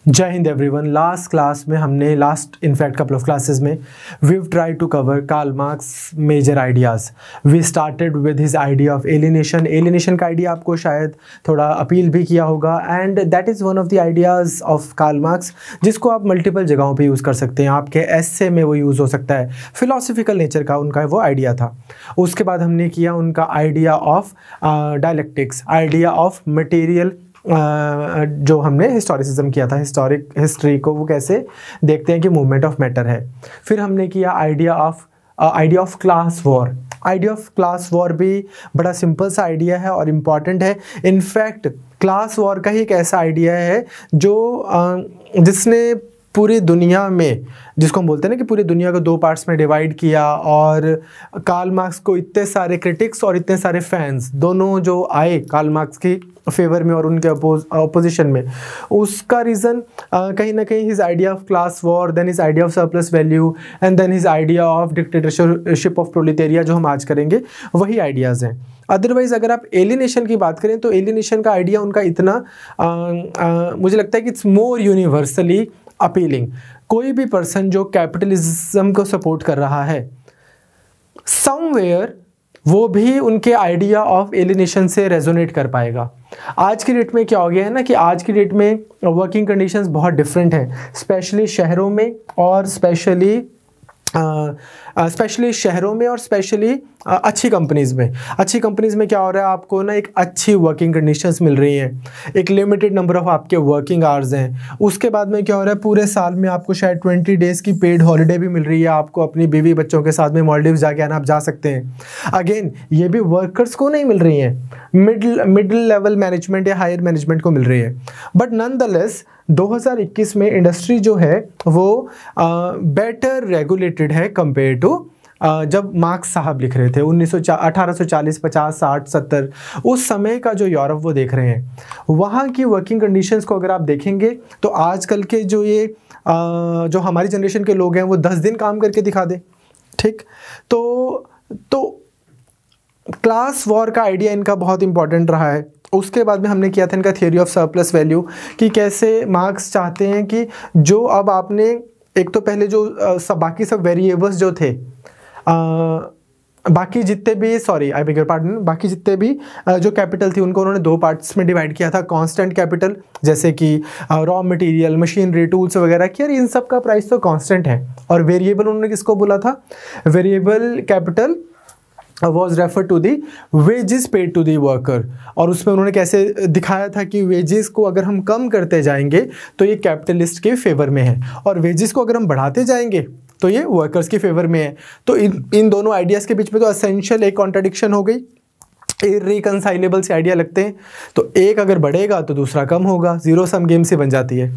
जय Hind everyone. Last class में हमने इनफैक्ट कपल ऑफ क्लासेस में we try to cover Karl Marx major ideas. We started with his idea of alienation का idea आपको शायद थोड़ा अपील भी किया होगा, and that is one of the ideas of Karl Marx जिसको आप मल्टीपल जगहों पे यूज़ कर सकते हैं। आपके एस्से में वो यूज़ हो सकता है, फिलोसफिकल नेचर का उनका वो आइडिया था। उसके बाद हमने किया उनका idea of dialectics, idea of material, जो हमने हिस्टोरिसिज्म किया था, हिस्ट्री को वो कैसे देखते हैं कि मूवमेंट ऑफ मैटर है। फिर हमने किया idea of class war. Idea of class war भी बड़ा सिंपल सा आइडिया है और इम्पॉर्टेंट है। इनफैक्ट क्लास वॉर का ही एक ऐसा आइडिया है जो जिसने पूरी दुनिया में, जिसको हम बोलते हैं ना कि पूरी दुनिया को दो पार्ट्स में डिवाइड किया, और कार्ल मार्क्स को इतने सारे क्रिटिक्स और इतने सारे फैंस दोनों जो आए कार्ल मार्क्स की फेवर में और उनके अपोजिशन में, उसका रीज़न कहीं ना कहीं his idea of class war, then his idea of surplus value, and then his idea of dictatorship of proletariat, जो हम आज करेंगे वही आइडियाज़ हैं। अदरवाइज़ अगर आप एलिनेशन की बात करें तो एलिनेशन का आइडिया उनका इतना मुझे लगता है कि इट्स मोर यूनिवर्सली अपीलिंग। कोई भी पर्सन जो कैपिटलिज्म को सपोर्ट कर रहा है समवेयर, वो भी उनके आइडिया ऑफ एलिनेशन से रेजोनेट कर पाएगा। आज की डेट में क्या हो गया है ना कि आज की डेट में वर्किंग कंडीशंस बहुत डिफरेंट हैं, स्पेशली शहरों में और स्पेशली अच्छी कंपनीज़ में क्या हो रहा है, आपको ना एक अच्छी वर्किंग कंडीशंस मिल रही हैं, एक लिमिटेड नंबर ऑफ आपके वर्किंग आवर्स हैं। उसके बाद में क्या हो रहा है, पूरे साल में आपको शायद 20 डेज़ की पेड हॉलीडे भी मिल रही है, आपको अपनी बीवी बच्चों के साथ में मालदीव्स जाके आना आप जा सकते हैं। अगेन ये भी वर्कर्स को नहीं मिल रही हैं, मिडिल लेवल मैनेजमेंट या हायर मैनेजमेंट को मिल रही है। बट नॉनदलेस 2021 में इंडस्ट्री जो है वो बेटर रेगुलेटेड है कंपेयर टू जब मार्क्स साहब लिख रहे थे 1840, 50, 60, 70, उस समय का जो यूरोप वो देख रहे हैं, वहाँ की वर्किंग कंडीशंस को अगर आप देखेंगे तो आजकल के जो हमारी जनरेशन के लोग हैं वो 10 दिन काम करके दिखा दें, ठीक। तो क्लास वॉर का आइडिया इनका बहुत इंपॉर्टेंट रहा है। उसके बाद में हमने किया था इनका थियोरी ऑफ सरप्लस वैल्यू, कि कैसे मार्क्स चाहते हैं कि जो अब आपने एक तो पहले जो बाकी सब वेरिएबल्स जो थे, बाकी जितने भी जो कैपिटल थी उनको उन्होंने दो पार्ट्स में डिवाइड किया था। कांस्टेंट कैपिटल जैसे कि रॉ मटेरियल, मशीनरी, टूल्स वगैरह की, इन सब का प्राइस तो कांस्टेंट है। और वेरिएबल उन्होंने किसको बोला था, variable capital was refer to the wages paid to the worker. और उसमें उन्होंने कैसे दिखाया था कि वेजेस को अगर हम कम करते जाएंगे तो ये कैपिटलिस्ट के फेवर में है, और वेजेस को अगर हम बढ़ाते जाएंगे तो ये वर्कर्स के फेवर में है। तो इन दोनों आइडियाज़ के बीच में तो एसेंशियल एक कॉन्ट्रडिक्शन हो गई, इररिकंसाइलेबल से आइडिया लगते हैं। तो एक अगर बढ़ेगा तो दूसरा कम होगा, जीरो सम गेम से बन जाती है।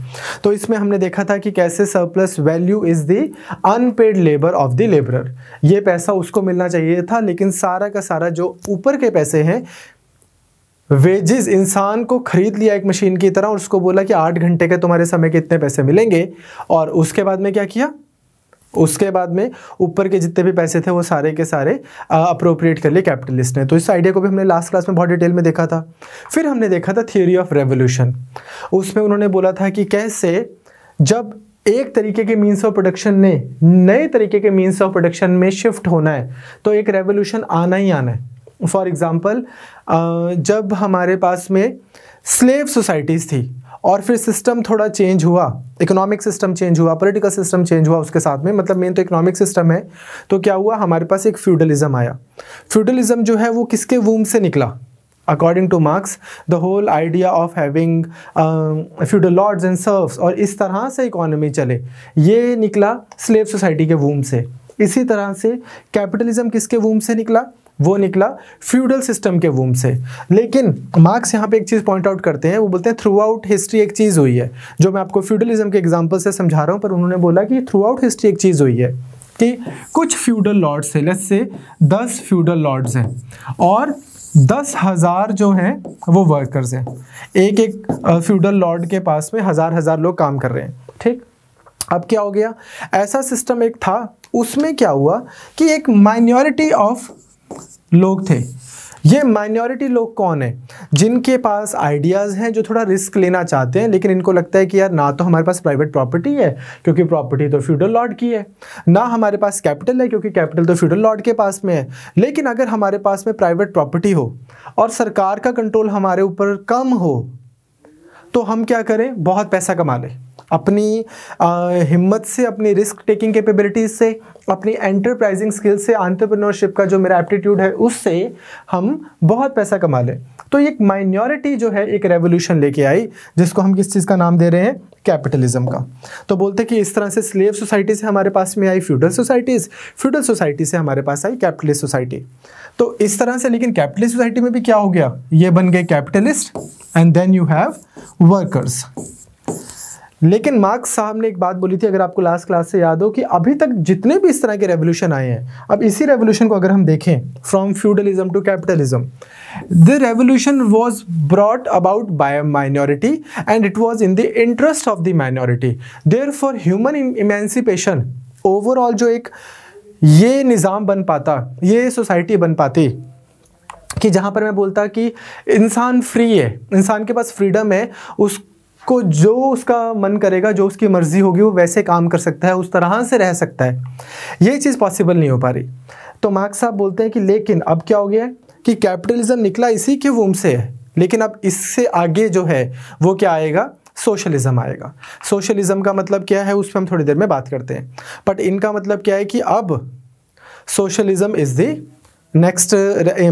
तो इसमें हमने देखा था कि कैसे surplus value is the unpaid labour of the labourer. ये पैसा उसको मिलना चाहिए था, लेकिन सारा का सारा जो ऊपर के पैसे हैं, वेजेस, इंसान को खरीद लिया एक मशीन की तरह और उसको बोला कि 8 घंटे के तुम्हारे समय के इतने पैसे मिलेंगे। और उसके बाद में क्या किया, उसके बाद में ऊपर के जितने भी पैसे थे वो सारे के सारे अप्रोप्रिएट कर लिए कैपिटलिस्ट ने। तो इस आइडिया को भी हमने लास्ट क्लास में बहुत डिटेल में देखा था। फिर हमने देखा था थियोरी ऑफ रेवोल्यूशन। उसमें उन्होंने बोला था कि कैसे जब एक तरीके के मीन्स ऑफ प्रोडक्शन ने नए तरीके के मीन्स ऑफ प्रोडक्शन में शिफ्ट होना है तो एक रेवोल्यूशन आना ही आना है। फॉर एग्जाम्पल, जब हमारे पास में स्लेव सोसाइटीज़ थी और फिर सिस्टम थोड़ा चेंज हुआ, इकोनॉमिक सिस्टम चेंज हुआ, पॉलिटिकल सिस्टम चेंज हुआ उसके साथ में, मतलब मेन तो इकोनॉमिक सिस्टम है। तो क्या हुआ, हमारे पास एक फ्यूडलिज्म आया। फ्यूडलिज्म जो है वो किसके वूम से निकला, according to Marx the whole idea of having feudal lords and serfs, और इस तरह से इकोनॉमी चले, ये निकला स्लेव सोसाइटी के वूम से। इसी तरह से कैपिटलिज्म किसके वूम से निकला, वो निकला फ्यूडल सिस्टम के वूम से। लेकिन मार्क्स यहाँ पे एक चीज़ पॉइंट आउट करते हैं, वो बोलते हैं थ्रू आउट हिस्ट्री एक चीज़ हुई है, जो मैं आपको फ्यूडलिज्म के एग्जांपल से समझा रहा हूँ, पर उन्होंने बोला कि थ्रू आउट हिस्ट्री एक चीज़ हुई है कि कुछ फ्यूडल लॉर्ड्स थे, लेट्स से 10 फ्यूडल लॉर्ड्स हैं और 10,000 जो हैं वो वर्कर्स हैं। एक फ्यूडल लॉर्ड के पास में हज़ार लोग काम कर रहे हैं, ठीक। अब क्या हो गया, ऐसा सिस्टम एक था, उसमें क्या हुआ कि एक माइनॉरिटी ऑफ लोग थे ये माइनॉरिटी लोग कौन है? जिनके पास आइडियाज़ हैं, जो थोड़ा रिस्क लेना चाहते हैं, लेकिन इनको लगता है कि यार ना तो हमारे पास प्राइवेट प्रॉपर्टी है क्योंकि प्रॉपर्टी तो फ्यूडल लॉर्ड की है, ना हमारे पास कैपिटल है क्योंकि कैपिटल तो फ्यूडल लॉर्ड के पास में है, लेकिन अगर हमारे पास में प्राइवेट प्रॉपर्टी हो और सरकार का कंट्रोल हमारे ऊपर कम हो तो हम क्या करें? बहुत पैसा कमा लें अपनी हिम्मत से, अपनी रिस्क टेकिंग कैपेबिलिटीज से, अपनी एंटरप्राइजिंग स्किल से, एंटरप्रेन्योरशिप का जो मेरा एप्टीट्यूड है उससे हम बहुत पैसा कमा लें। तो एक माइनॉरिटी जो है एक रेवोल्यूशन लेके आई, जिसको हम किस चीज़ का नाम दे रहे हैं? कैपिटलिज्म का। तो बोलते कि इस तरह से स्लेव सोसाइटी से हमारे पास में आई फ्यूडल सोसाइटीज़, फ्यूडल सोसाइटी से हमारे पास आई कैपिटलिस्ट सोसाइटी। तो इस तरह से, लेकिन कैपिटलिस्ट सोसाइटी में भी क्या हो गया? ये बन गए capitalist and then you have workers. लेकिन मार्क्स साहब ने एक बात बोली थी, अगर आपको लास्ट क्लास से याद हो, कि अभी तक जितने भी इस तरह के रेवोल्यूशन आए हैं, अब इसी रेवोल्यूशन को अगर हम देखें from feudalism to capitalism, the revolution was brought about by a minority and it was in the interest of the minority. Therefore human emancipation, overall जो एक ये निज़ाम बन पाता, ये सोसाइटी बन पाती कि जहाँ पर मैं बोलता कि इंसान फ्री है, इंसान के पास फ्रीडम है, उसको जो उसका मन करेगा, जो उसकी मर्जी होगी वो वैसे काम कर सकता है, उस तरह से रह सकता है, ये चीज़ पॉसिबल नहीं हो पा रही। तो मार्क्स साहब बोलते हैं कि लेकिन अब क्या हो गया है कि कैपिटलिज्म निकला इसी के वूम से है, लेकिन अब इससे आगे जो है वो क्या आएगा? सोशलिज्म आएगा। सोशलिज्म का मतलब क्या है उस पर हम थोड़ी देर में बात करते हैं, बट इनका मतलब क्या है कि अब सोशलिज्म इज़ द नेक्स्ट,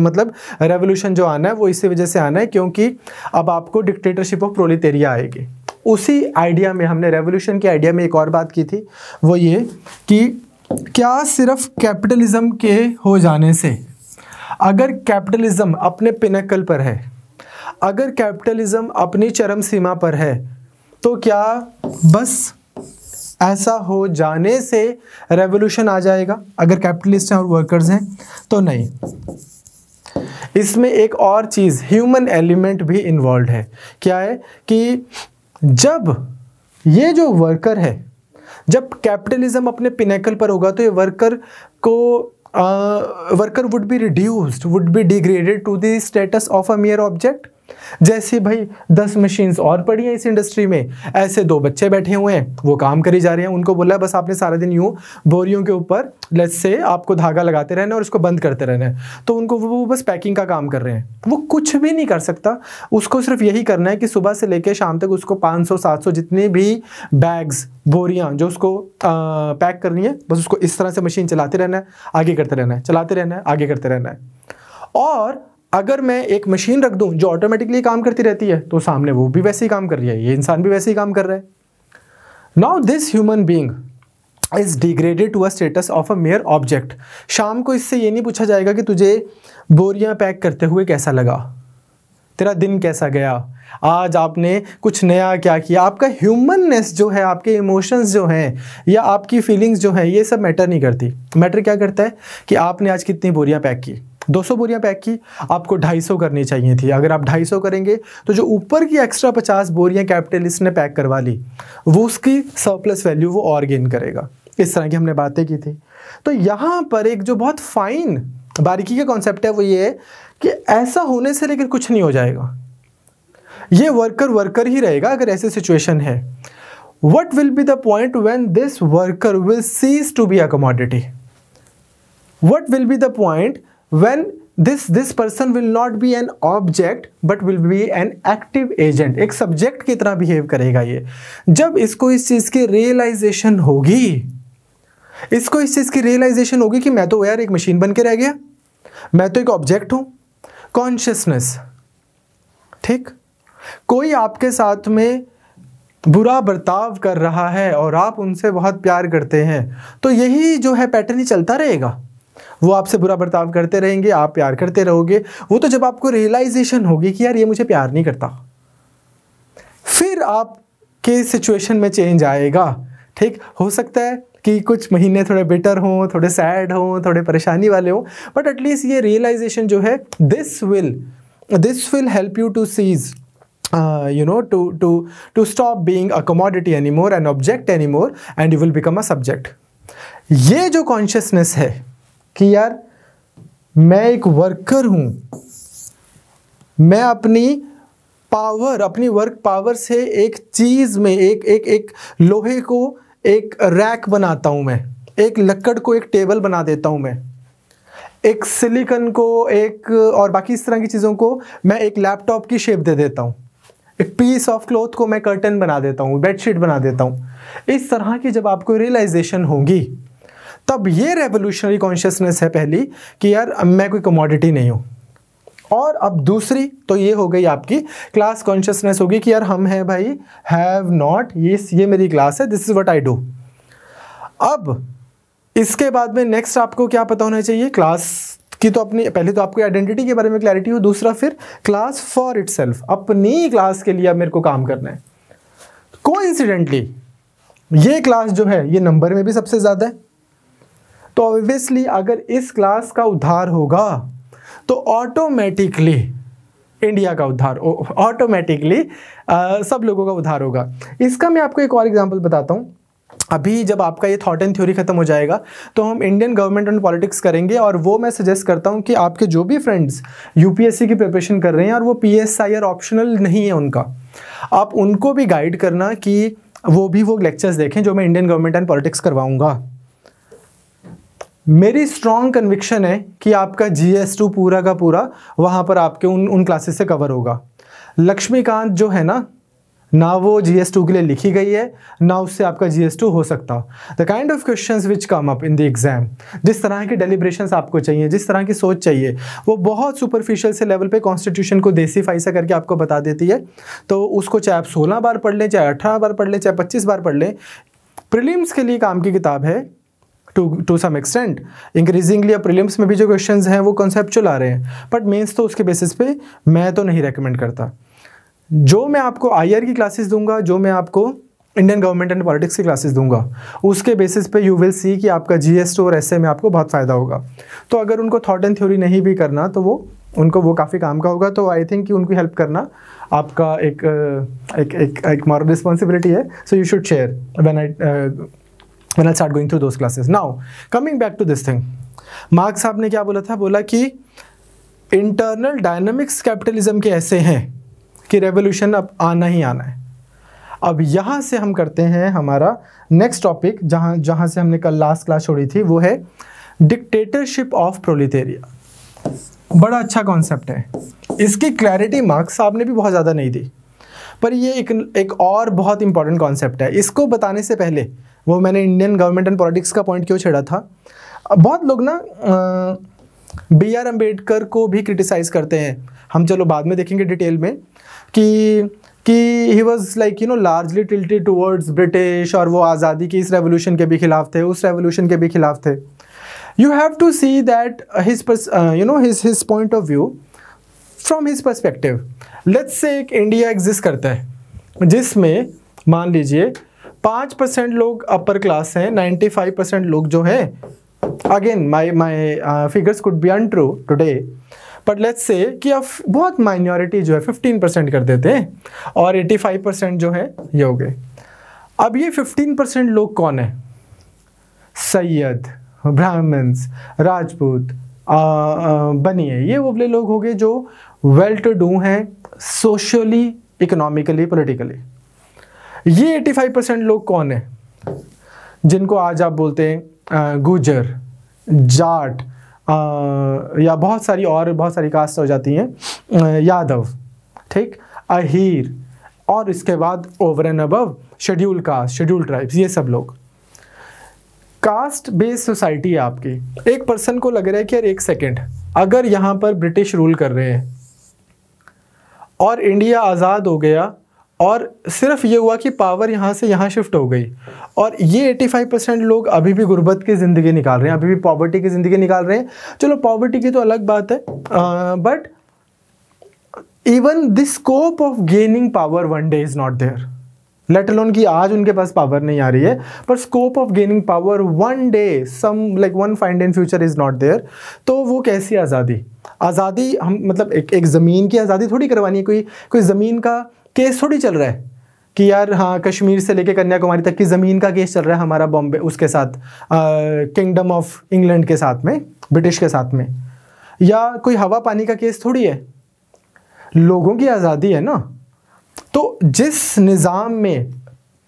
मतलब रेवोल्यूशन जो आना है वो इसी वजह से आना है क्योंकि अब आपको डिक्टेटरशिप ऑफ प्रोलेटेरिया आएगी। उसी आइडिया में हमने, रेवोल्यूशन के आइडिया में एक और बात की थी, वो ये कि क्या सिर्फ कैपिटलिज्म के हो जाने से, अगर कैपिटलिज्म अपने पिनकल पर है, अगर कैपिटलिज्म अपनी चरम सीमा पर है, तो क्या बस ऐसा हो जाने से रेवोल्यूशन आ जाएगा अगर कैपिटलिस्ट हैं और वर्कर्स हैं? तो नहीं, इसमें एक और चीज़, ह्यूमन एलिमेंट भी इन्वॉल्व है। क्या है कि जब ये जो वर्कर है, जब कैपिटलिज्म अपने पिनेकल पर होगा तो ये worker would be reduced, would be degraded to the status of a mere object. जैसे भाई 10 मशीन्स और पड़ी हैं इस इंडस्ट्री में, ऐसे 2 बच्चे बैठे हुए हैं, वो काम करी जा रहे हैं, उनको बोला है बस आपने सारा दिन यूँ बोरियों के ऊपर लेट्स से आपको धागा लगाते रहना और उसको बंद करते रहना है, तो उनको वो बस पैकिंग का काम कर रहे हैं, वो कुछ भी नहीं कर सकता। उसको सिर्फ यही करना है कि सुबह से लेकर शाम तक उसको 500-700 जितने भी बैग्स, बोरियां जो उसको पैक करनी है, बस उसको इस तरह से मशीन चलाते रहना है, आगे करते रहना है, चलाते रहना है, आगे करते रहना है। और अगर मैं एक मशीन रख दूं जो ऑटोमेटिकली काम करती रहती है, तो सामने वो भी वैसे ही काम कर रही है, ये इंसान भी वैसे ही काम कर रहा है। Now this human being is degraded to a status of a mere object. शाम को इससे ये नहीं पूछा जाएगा कि तुझे बोरियां पैक करते हुए कैसा लगा, तेरा दिन कैसा गया, आज आपने कुछ नया क्या किया। आपका ह्यूमननेस जो है, आपके इमोशंस जो हैं या आपकी फीलिंग्स जो हैं, ये सब मैटर नहीं करती। मैटर क्या करता है कि आपने आज कितनी बोरियां पैक की, 200 बोरियां पैक की, आपको 250 करनी चाहिए थी। अगर आप 250 करेंगे तो जो ऊपर की एक्स्ट्रा 50 बोरियां कैपिटलिस्ट ने पैक करवा ली, वो उसकी सरप्लस वैल्यू वो और गेन करेगा। इस तरह की हमने बातें की थी। तो यहाँ पर एक जो बहुत फाइन बारीकी का कॉन्सेप्ट है वो ये है कि ऐसा होने से लेकिन कुछ नहीं हो जाएगा, ये वर्कर ही रहेगा अगर ऐसी सिचुएशन है। What will be the point when this worker will cease to be a commodity? What will be the point when this person will not be an object but will be an active agent? एक subject की तरह behave करेगा ये। जब इसको इस चीज़ की realisation होगी, इसको इस चीज़ की रियलाइजेशन होगी कि मैं तो यार एक मशीन बन के रह गया, मैं तो एक ऑब्जेक्ट हूँ। कॉन्शियसनेस, ठीक, कोई आपके साथ में बुरा बर्ताव कर रहा है और आप उनसे बहुत प्यार करते हैं, तो यही जो है पैटर्न ही चलता रहेगा। वो आपसे बुरा बर्ताव करते रहेंगे, आप प्यार करते रहोगे। वो तो जब आपको रियलाइजेशन होगी कि यार ये मुझे प्यार नहीं करता, फिर आपके सिचुएशन में चेंज आएगा। ठीक, हो सकता है कि कुछ महीने थोड़े बेटर हों, थोड़े सैड हों, थोड़े परेशानी वाले हों, बट एटलीस्ट ये रियलाइजेशन जो है this will help you to cease to stop being a commodity anymore, an object anymore, and you will become a subject. ये जो कॉन्शियसनेस है कि यार मैं एक वर्कर हूँ, मैं अपनी पावर, अपनी वर्क पावर से एक चीज़ में एक लोहे को एक रैक बनाता हूँ, मैं एक लकड़ को एक टेबल बना देता हूँ, मैं एक सिलिकॉन को एक और बाकी इस तरह की चीज़ों को मैं एक लैपटॉप की शेप दे देता हूँ, एक पीस ऑफ क्लॉथ को मैं कर्टन बना देता हूँ, बेडशीट बना देता हूँ। इस तरह की जब आपको रियलाइजेशन होगी तब ये रेवोल्यूशनरी कॉन्शियसनेस है पहली कि यार मैं कोई कमोडिटी नहीं हूँ। और अब दूसरी तो ये हो गई आपकी क्लास कॉन्शियसनेस होगी कि यार हम हैं भाई, हैव नॉट, ये मेरी क्लास है, this is what I do. अब इसके बाद में नेक्स्ट आपको क्या पता होना चाहिए, क्लास की तो अपनी पहले तो आपको आइडेंटिटी के बारे में क्लैरिटी हो, दूसरा फिर क्लास फॉर इटसेल्फ, अपनी क्लास के लिए अब मेरे को काम करना है। कोइंसिडेंटली ये क्लास जो है ये नंबर में भी सबसे ज़्यादा है, तो ऑब्वियसली अगर इस क्लास का उद्धार होगा तो ऑटोमेटिकली इंडिया का उद्धार, ऑटोमेटिकली सब लोगों का उद्धार होगा। इसका मैं आपको एक और एग्जांपल बताता हूँ। अभी जब आपका ये थॉट एंड थ्योरी खत्म हो जाएगा तो हम इंडियन गवर्नमेंट एंड पॉलिटिक्स करेंगे, और वो मैं सजेस्ट करता हूँ कि आपके जो भी फ्रेंड्स यूपीएससी की प्रिपरेशन कर रहे हैं और वो पीएसआई और ऑप्शनल नहीं है उनका, आप उनको भी गाइड करना कि वो लेक्चर्स देखें जो मैं इंडियन गवर्नमेंट एंड पॉलिटिक्स करवाऊँगा। मेरी स्ट्रॉन्ग कन्विक्शन है कि आपका GS2 पूरा का पूरा वहाँ पर आपके उन क्लासेस से कवर होगा। लक्ष्मीकांत जो है ना वो GS2 के लिए लिखी गई है, ना उससे आपका GS2 हो सकता। The kind of questions which come up in the exam, जिस तरह की डेलिब्रेशंस आपको चाहिए, जिस तरह की सोच चाहिए, वो बहुत सुपरफिशियल से लेवल पे कॉन्स्टिट्यूशन को देसीफाई सा करके आपको बता देती है। तो उसको चाहे आप 16 बार पढ़ लें, चाहे 18 बार पढ़ लें, चाहे 25 बार पढ़ लें, प्रीलिम्स के लिए काम की किताब है टू सम एक्सटेंट। इंक्रीजिंगली अब प्रीलिम्स में भी जो क्वेश्चंस हैं वो कॉन्सेप्चुअल आ रहे हैं, बट मेंस तो उसके बेसिस पे मैं तो नहीं रेकमेंड करता। जो मैं आपको IR की क्लासेस दूंगा, जो मैं आपको इंडियन गवर्नमेंट एंड पॉलिटिक्स की क्लासेस दूंगा, उसके बेसिस पे यू विल सी कि आपका GS2 और ऐसे में आपको बहुत फ़ायदा होगा। तो अगर उनको थॉट एंड थ्योरी नहीं भी करना तो वो काफ़ी काम का होगा। तो आई थिंक कि उनको हेल्प करना आपका एक मॉरल रिस्पॉन्सिबिलिटी है। So you should share when I start going through those classes. Now, coming back to this thing, marks साहब ने क्या बोला था, बोला कि इंटरनल डायनामिक्स कैपिटलिज्म के ऐसे हैं कि रेवोल्यूशन अब आना ही आना है। अब यहाँ से हम करते हैं हमारा नेक्स्ट टॉपिक, जहाँ से हमने कल लास्ट क्लास छोड़ी थी, वो है डिक्टेटरशिप ऑफ प्रोलेटेरिया। बड़ा अच्छा कॉन्सेप्ट है, इसकी क्लैरिटी मार्क्स साहब ने भी बहुत ज़्यादा नहीं दी, पर ये एक और बहुत इंपॉर्टेंट कॉन्सेप्ट है। इसको बताने से पहले वो मैंने इंडियन गवर्नमेंट एंड पॉलिटिक्स का पॉइंट क्यों छेड़ा था। बहुत लोग ना BR अम्बेडकर को भी क्रिटिसाइज़ करते हैं, हम चलो बाद में देखेंगे डिटेल में, कि he was like largely tilted towards British, और वो आज़ादी की इस रेवोल्यूशन के भी खिलाफ थे, उस रेवोल्यूशन के भी खिलाफ थे। You have to see that his point of view from his perspective. Let's say एक इंडिया एग्जिस्ट करता है जिसमें मान लीजिए 5% लोग अपर क्लास हैं, 95% लोग जो हैं, again my figures could be untrue today, but let's say कि अब बहुत माइनॉरिटी जो है 15% कर देते हैं, और 85% जो है ये हो गए। अब ये 15% लोग कौन है? सैयद, ब्राह्मण्स, राजपूत, बनिए, ये वो लोग हो गए जो वेल टू डू हैं सोशली, इकोनॉमिकली, पॉलिटिकली। ये 85% लोग कौन है जिनको आज आप बोलते हैं गुजर, जाट, या बहुत सारी कास्ट हो जाती हैं, यादव, ठीक, अहीर, और इसके बाद over and above schedule caste, schedule tribes, ये सब लोग। कास्ट बेस्ड सोसाइटी है आपकी। एक पर्सन को लग रहा है कि यार एक सेकेंड, अगर यहाँ पर ब्रिटिश रूल कर रहे हैं और इंडिया आज़ाद हो गया और सिर्फ ये हुआ कि पावर यहाँ से यहाँ शिफ्ट हो गई, और ये 85% लोग अभी भी गुर्बत की ज़िंदगी निकाल रहे हैं, अभी भी पॉवर्टी की ज़िंदगी निकाल रहे हैं। चलो पॉवर्टी की तो अलग बात है, but even the scope of gaining power one day is not there, let alone कि आज उनके पास पावर नहीं आ रही है, पर scope of gaining power one day, some like one fine day in future is not there. तो वो कैसी आज़ादी हम मतलब एक ज़मीन की आज़ादी थोड़ी करवानी है, कोई ज़मीन का केस थोड़ी चल रहा है कि यार हाँ कश्मीर से लेके कन्याकुमारी तक की ज़मीन का केस चल रहा है हमारा बॉम्बे उसके साथ, किंगडम ऑफ इंग्लैंड के साथ में, ब्रिटिश के साथ में, या कोई हवा पानी का केस थोड़ी है। लोगों की आज़ादी है ना। तो जिस निज़ाम में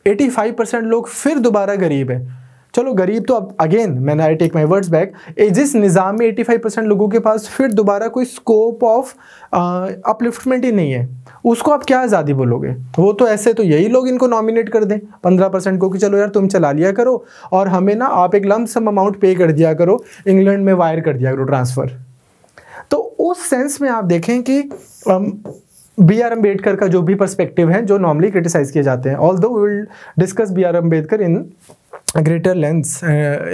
85% लोग फिर दोबारा गरीब है, चलो गरीब तो अब अगेन मैंने I take my words back, जिस निज़ाम में 85% लोगों के पास फिर दोबारा कोई स्कोप ऑफ अपलिफ्टमेंट ही नहीं है, उसको आप क्या आज़ादी बोलोगे? वो तो ऐसे तो यही लोग इनको नॉमिनेट कर दें 15% को कि चलो यार तुम चला लिया करो और हमें ना आप एक लम्प सम अमाउंट पे कर दिया करो, इंग्लैंड में वायर कर दिया करो ट्रांसफ़र। तो उस सेंस में आप देखें कि बी.आर. अम्बेडकर का जो भी पर्सपेक्टिव है जो नॉर्मली क्रिटिसाइज किए जाते हैं, although we will discuss B R. Ambedkar in greater lengths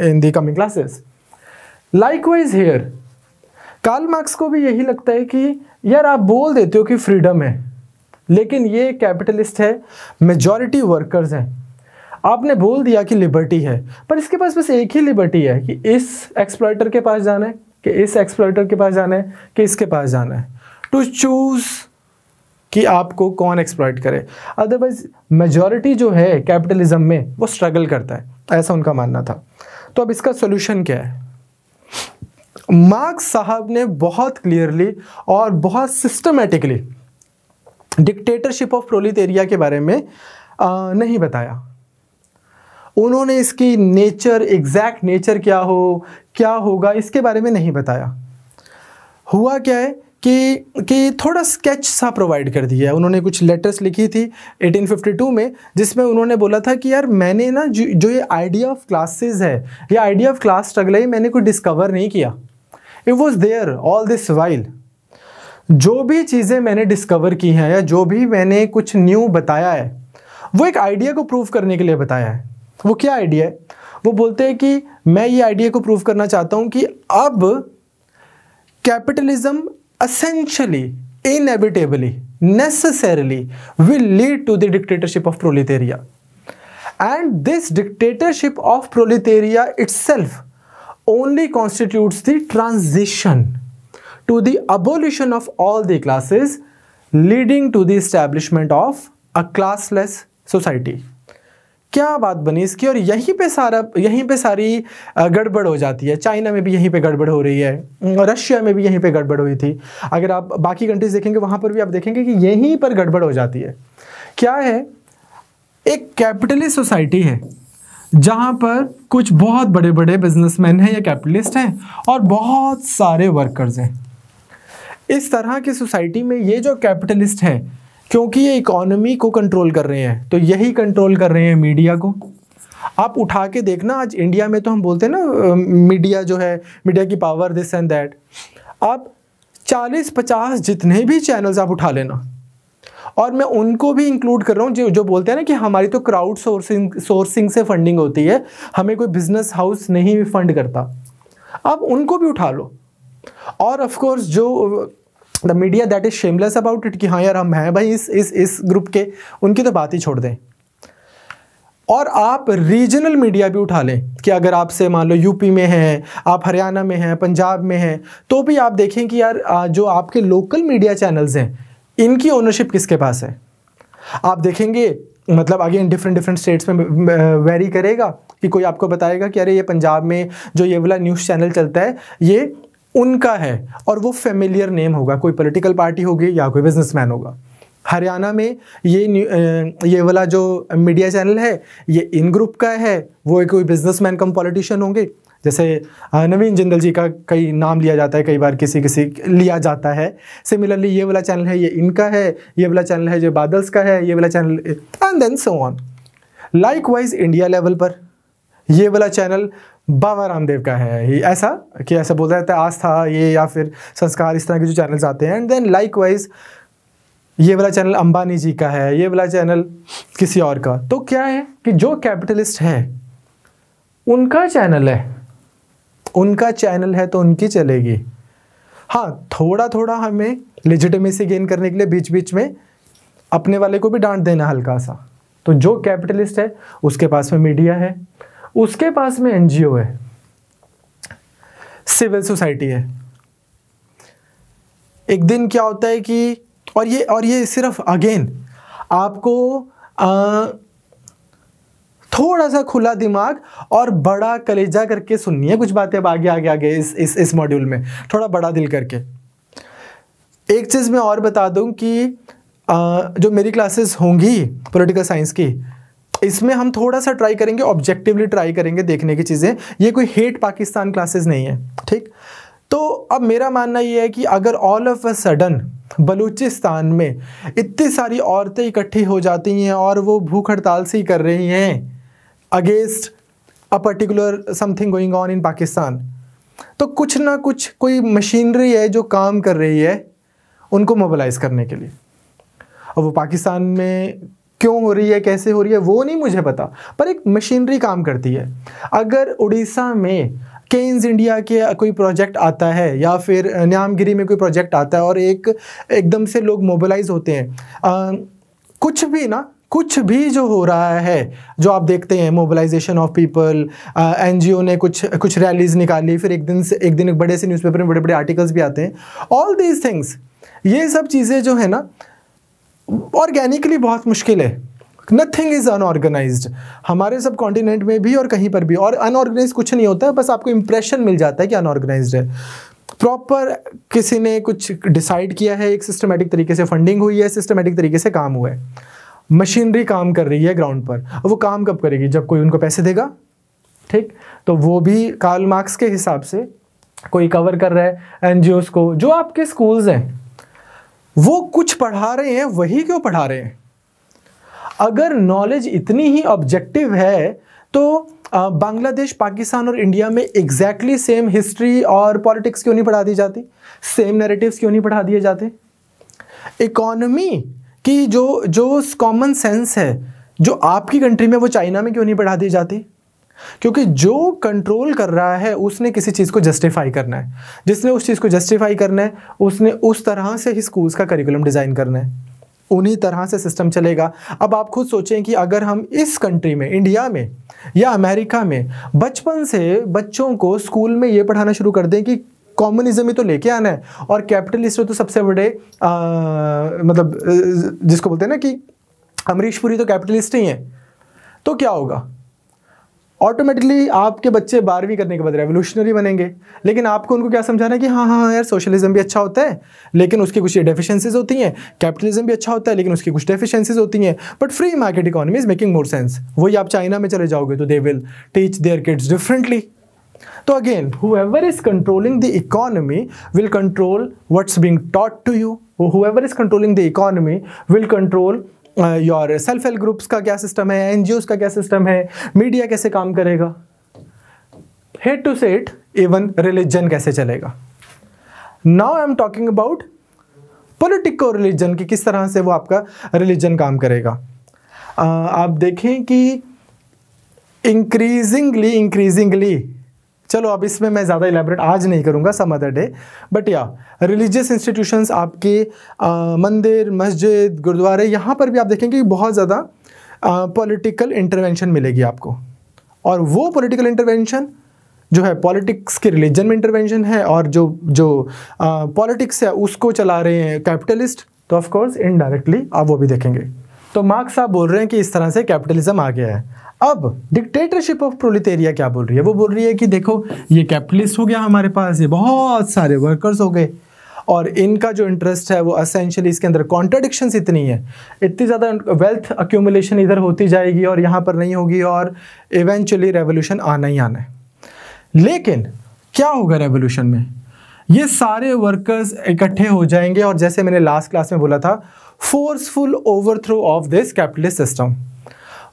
in the coming classes. Likewise here, Karl Marx को भी यही लगता है कि यार आप बोल देते हो कि फ्रीडम है, लेकिन ये कैपिटलिस्ट है, मेजॉरिटी वर्कर्स हैं, आपने बोल दिया कि लिबर्टी है, पर इसके पास बस एक ही लिबर्टी है कि इस एक्सप्लॉइटर के पास जाना है, कि इस एक्सप्लॉइटर के पास जाना है, कि इसके पास जाना है, टू चूज कि आपको कौन एक्सप्लॉइट करे। अदरवाइज मेजॉरिटी जो है कैपिटलिज्म में वो स्ट्रगल करता है, ऐसा उनका मानना था। तो अब इसका सॉल्यूशन क्या है? मार्क्स साहब ने बहुत क्लियरली और बहुत सिस्टमेटिकली डिक्टेटरशिप ऑफ प्रोलेटेरिया के बारे में नहीं बताया। उन्होंने इसकी नेचर, एग्जैक्ट नेचर क्या होगा इसके बारे में नहीं बताया। हुआ क्या है कि थोड़ा स्केच सा प्रोवाइड कर दिया है। उन्होंने कुछ लेटर्स लिखी थी 1852 में, जिसमें उन्होंने बोला था कि यार मैंने ना जो ये आइडिया ऑफ क्लासेस है, ये आइडिया ऑफ क्लास स्ट्रगल है, मैंने कोई डिस्कवर नहीं किया, it was there all this while. जो भी चीज़ें मैंने डिस्कवर की हैं या जो भी मैंने कुछ न्यू बताया है, वो एक आइडिया को प्रूव करने के लिए बताया है। वो क्या आइडिया है? वो बोलते हैं कि मैं ये आइडिया को प्रूव करना चाहता हूँ कि अब capitalism essentially, inevitably, necessarily will lead to the dictatorship of proletariat. And this dictatorship of proletariat itself only constitutes the transition to the abolition of all the classes, leading to the establishment of a classless society. क्या बात बनी इसकी? और यहीं पे सारी गड़बड़ हो जाती है। चाइना में भी यहीं पे गड़बड़ हो रही है, रशिया में भी यहीं पे गड़बड़ हुई थी। अगर आप बाकी कंट्रीज देखेंगे वहाँ पर भी आप देखेंगे कि यहीं पर गड़बड़ हो जाती है। क्या है? एक कैपिटलिस्ट सोसाइटी है जहाँ पर कुछ बहुत बड़े बड़े बिजनेसमैन हैं या कैपिटलिस्ट हैं और बहुत सारे वर्कर्स हैं। इस तरह की सोसाइटी में ये जो कैपिटलिस्ट हैं, क्योंकि ये इकोनॉमी को कंट्रोल कर रहे हैं, तो यही कंट्रोल कर रहे हैं मीडिया को। आप उठा के देखना, आज इंडिया में तो हम बोलते हैं ना मीडिया जो है, मीडिया की पावर, दिस एंड दैट। आप 40-50 जितने भी चैनल्स आप उठा लेना, और मैं उनको भी इंक्लूड कर रहा हूँ जो बोलते हैं ना कि हमारी तो क्राउड सोर्सिंग से फंडिंग होती है, हमें कोई बिजनेस हाउस नहीं फंड करता। आप उनको भी उठा लो। और ऑफ कोर्स जो the media that is shameless about it कि हाँ यार हम हैं भाई इस ग्रुप के, उनकी तो बात ही छोड़ दें। और आप रीजनल मीडिया भी उठा लें कि अगर आपसे मान लो यूपी में हैं, आप हरियाणा में हैं, पंजाब में हैं, तो भी आप देखें कि यार जो आपके लोकल मीडिया चैनल्स हैं, इनकी ओनरशिप किसके पास है। आप देखेंगे मतलब अगेन डिफरेंट स्टेट्स में वेरी करेगा कि कोई आपको बताएगा कि अरे ये पंजाब में जो ये वाला न्यूज़ चैनल चलता है ये उनका है, और वो फेमिलियर नेम होगा, कोई पॉलिटिकल पार्टी होगी या कोई बिजनेसमैन होगा। हरियाणा में ये वाला जो मीडिया चैनल है ये इन ग्रुप का है, वो कोई बिजनेसमैन कम पॉलिटिशियन होंगे। जैसे नवीन जिंदल जी का कई नाम लिया जाता है, कई बार किसी लिया जाता है। सिमिलरली ये वाला चैनल है ये इनका है, ये वाला चैनल है जो बादल्स का है, ये वाला channel, and then so on. Likewise India level पर ये वाला चैनल बाबा रामदेव का है, ऐसा बोलता रहता है आस्था ये या फिर संस्कार, इस तरह के जो चैनल्स आते हैं। एंड देन लाइकवाइज ये वाला चैनल अंबानी जी का है, ये वाला चैनल किसी और का। तो क्या है कि जो कैपिटलिस्ट है उनका चैनल है तो उनकी चलेगी। हाँ, थोड़ा थोड़ा हमें लेजिटिमेसी गेन करने के लिए बीच बीच में अपने वाले को भी डांट देना हल्का सा। तो जो कैपिटलिस्ट है उसके पास में मीडिया है, उसके पास में एनजीओ है, सिविल सोसाइटी है। एक दिन क्या होता है कि और ये सिर्फ अगेन आपको थोड़ा सा खुला दिमाग और बड़ा कलेजा करके सुननी है कुछ बातें। अब आगे इस मॉड्यूल में थोड़ा बड़ा दिल करके। एक चीज़ मैं और बता दूं कि जो मेरी क्लासेस होंगी पॉलिटिकल साइंस की, इसमें हम थोड़ा सा ट्राई करेंगे, ऑब्जेक्टिवली ट्राई करेंगे देखने की चीज़ें। ये कोई हेट पाकिस्तान क्लासेस नहीं है, ठीक। तो अब मेरा मानना ये है कि अगर all of a sudden Balochistan में इतनी सारी औरतें इकट्ठी हो जाती हैं और वो भूख हड़ताल से ही कर रही हैं against a particular something going on in Pakistan, तो कुछ ना कुछ कोई मशीनरी है जो काम कर रही है उनको मोबिलाइज करने के लिए। और वो पाकिस्तान में क्यों हो रही है, कैसे हो रही है, वो नहीं मुझे पता, पर एक मशीनरी काम करती है। अगर उड़ीसा में केन्स इंडिया के कोई प्रोजेक्ट आता है या फिर न्यामगिरी में कोई प्रोजेक्ट आता है और एकदम से लोग मोबिलाइज होते हैं, कुछ भी जो हो रहा है, जो आप देखते हैं मोबिलाइजेशन ऑफ पीपल, एनजीओ ने कुछ रैलीज निकाली, फिर एक दिन एक बड़े से न्यूज़पेपर में बड़े बड़े आर्टिकल्स भी आते हैं, ऑल दीज थिंग्स, ये सब चीज़ें जो है ना ऑर्गेनिकली बहुत मुश्किल है। नथिंग इज़ अनऑर्गेनाइज्ड, हमारे सब कॉन्टिनेंट में भी और कहीं पर भी। और अनऑर्गेनाइज कुछ नहीं होता है, बस आपको इंप्रेशन मिल जाता है कि अनऑर्गेनाइज्ड है। प्रॉपर किसी ने कुछ डिसाइड किया है, एक सिस्टमेटिक तरीके से फंडिंग हुई है, सिस्टमेटिक तरीके से काम हुआ है, मशीनरी काम कर रही है ग्राउंड पर। और वो काम कब करेगी? जब कोई उनको पैसे देगा, ठीक। तो वो भी कार्ल मार्क्स के हिसाब से कोई कवर कर रहा है एनजीओज को। जो आपके स्कूल्स हैं वो कुछ पढ़ा रहे हैं, वही क्यों पढ़ा रहे हैं? अगर नॉलेज इतनी ही ऑब्जेक्टिव है तो बांग्लादेश, पाकिस्तान और इंडिया में एग्जैक्टली सेम हिस्ट्री और पॉलिटिक्स क्यों नहीं पढ़ा दी जाती? सेम नैरेटिव्स क्यों नहीं पढ़ा दिए जाते? इकोनॉमी की जो कॉमन सेंस है जो आपकी कंट्री में, वो चाइना में क्यों नहीं पढ़ा दी जाती? क्योंकि जो कंट्रोल कर रहा है उसने किसी चीज़ को जस्टिफाई करना है, जिसने उस चीज़ को जस्टिफाई करना है उसने उस तरह से ही स्कूल्स का करिकुलम डिज़ाइन करना है, उन्हीं तरह से सिस्टम चलेगा। अब आप खुद सोचें कि अगर हम इस कंट्री में, इंडिया में या अमेरिका में, बचपन से बच्चों को स्कूल में ये पढ़ाना शुरू कर दें कि कम्युनिज्म ही तो लेके आना है और कैपिटलिस्ट तो सबसे बड़े मतलब जिसको बोलते हैं ना कि अमरीश पुरी तो कैपिटलिस्ट ही हैं, तो क्या होगा? ऑटोमेटिकली आपके बच्चे 12वीं करने के बाद रेवोल्यूशनरी बनेंगे। लेकिन आपको उनको क्या समझाना है कि हाँ यार, सोशलिज्म भी अच्छा होता है लेकिन उसकी कुछ डेफिशिएंसीज होती हैं, कैपिटलिज्म भी अच्छा होता है लेकिन उसकी कुछ डेफिशिएंसीज होती हैं, but free market economy is making more sense. वही आप चाइना में चले जाओगे तो they will teach their kids differently. तो again, whoever is controlling the economy will control what's being taught to you. Whoever is controlling the economy will control your self help groups का क्या system है, NGOs का क्या system है, media कैसे काम करेगा, hate to set even religion कैसे चलेगा। Now I am talking about politico religion की, किस तरह से वो आपका रिलीजन काम करेगा। आप देखें कि इंक्रीजिंगली चलो अब इसमें मैं ज़्यादा इलेबरेट आज नहीं करूँगा, सम अदर डे, बट या रिलीजियस इंस्टीट्यूशंस आपके मंदिर, मस्जिद, गुरुद्वारे, यहाँ पर भी आप देखेंगे कि बहुत ज़्यादा पॉलिटिकल इंटरवेंशन मिलेगी आपको। और वो पॉलिटिकल इंटरवेंशन जो है पॉलिटिक्स के रिलीजन में इंटरवेंशन है, और जो पॉलिटिक्स है उसको चला रहे हैं कैपिटलिस्ट, तो ऑफ कोर्स इनडायरेक्टली आप वो भी देखेंगे। तो मार्क्स साहब बोल रहे हैं कि इस तरह से कैपिटलिज्म आ गया है। अब डिक्टेटरशिप ऑफ प्रोलेटेरिया क्या बोल रही है? वो बोल रही है कि देखो ये कैपिटलिस्ट हो गया हमारे पास, ये बहुत सारे वर्कर्स हो गए और इनका जो इंटरेस्ट है वो एसेंशियली, इसके अंदर कॉन्ट्रडिक्शंस इतनी है, इतनी ज़्यादा वेल्थ अक्यूमुलेशन इधर होती जाएगी और यहाँ पर नहीं होगी और इवेंचुअली रेवोल्यूशन आना ही आना है। लेकिन क्या होगा रेवोल्यूशन में? ये सारे वर्कर्स इकट्ठे हो जाएंगे और जैसे मैंने लास्ट क्लास में बोला था, forceful overthrow of this capitalist system.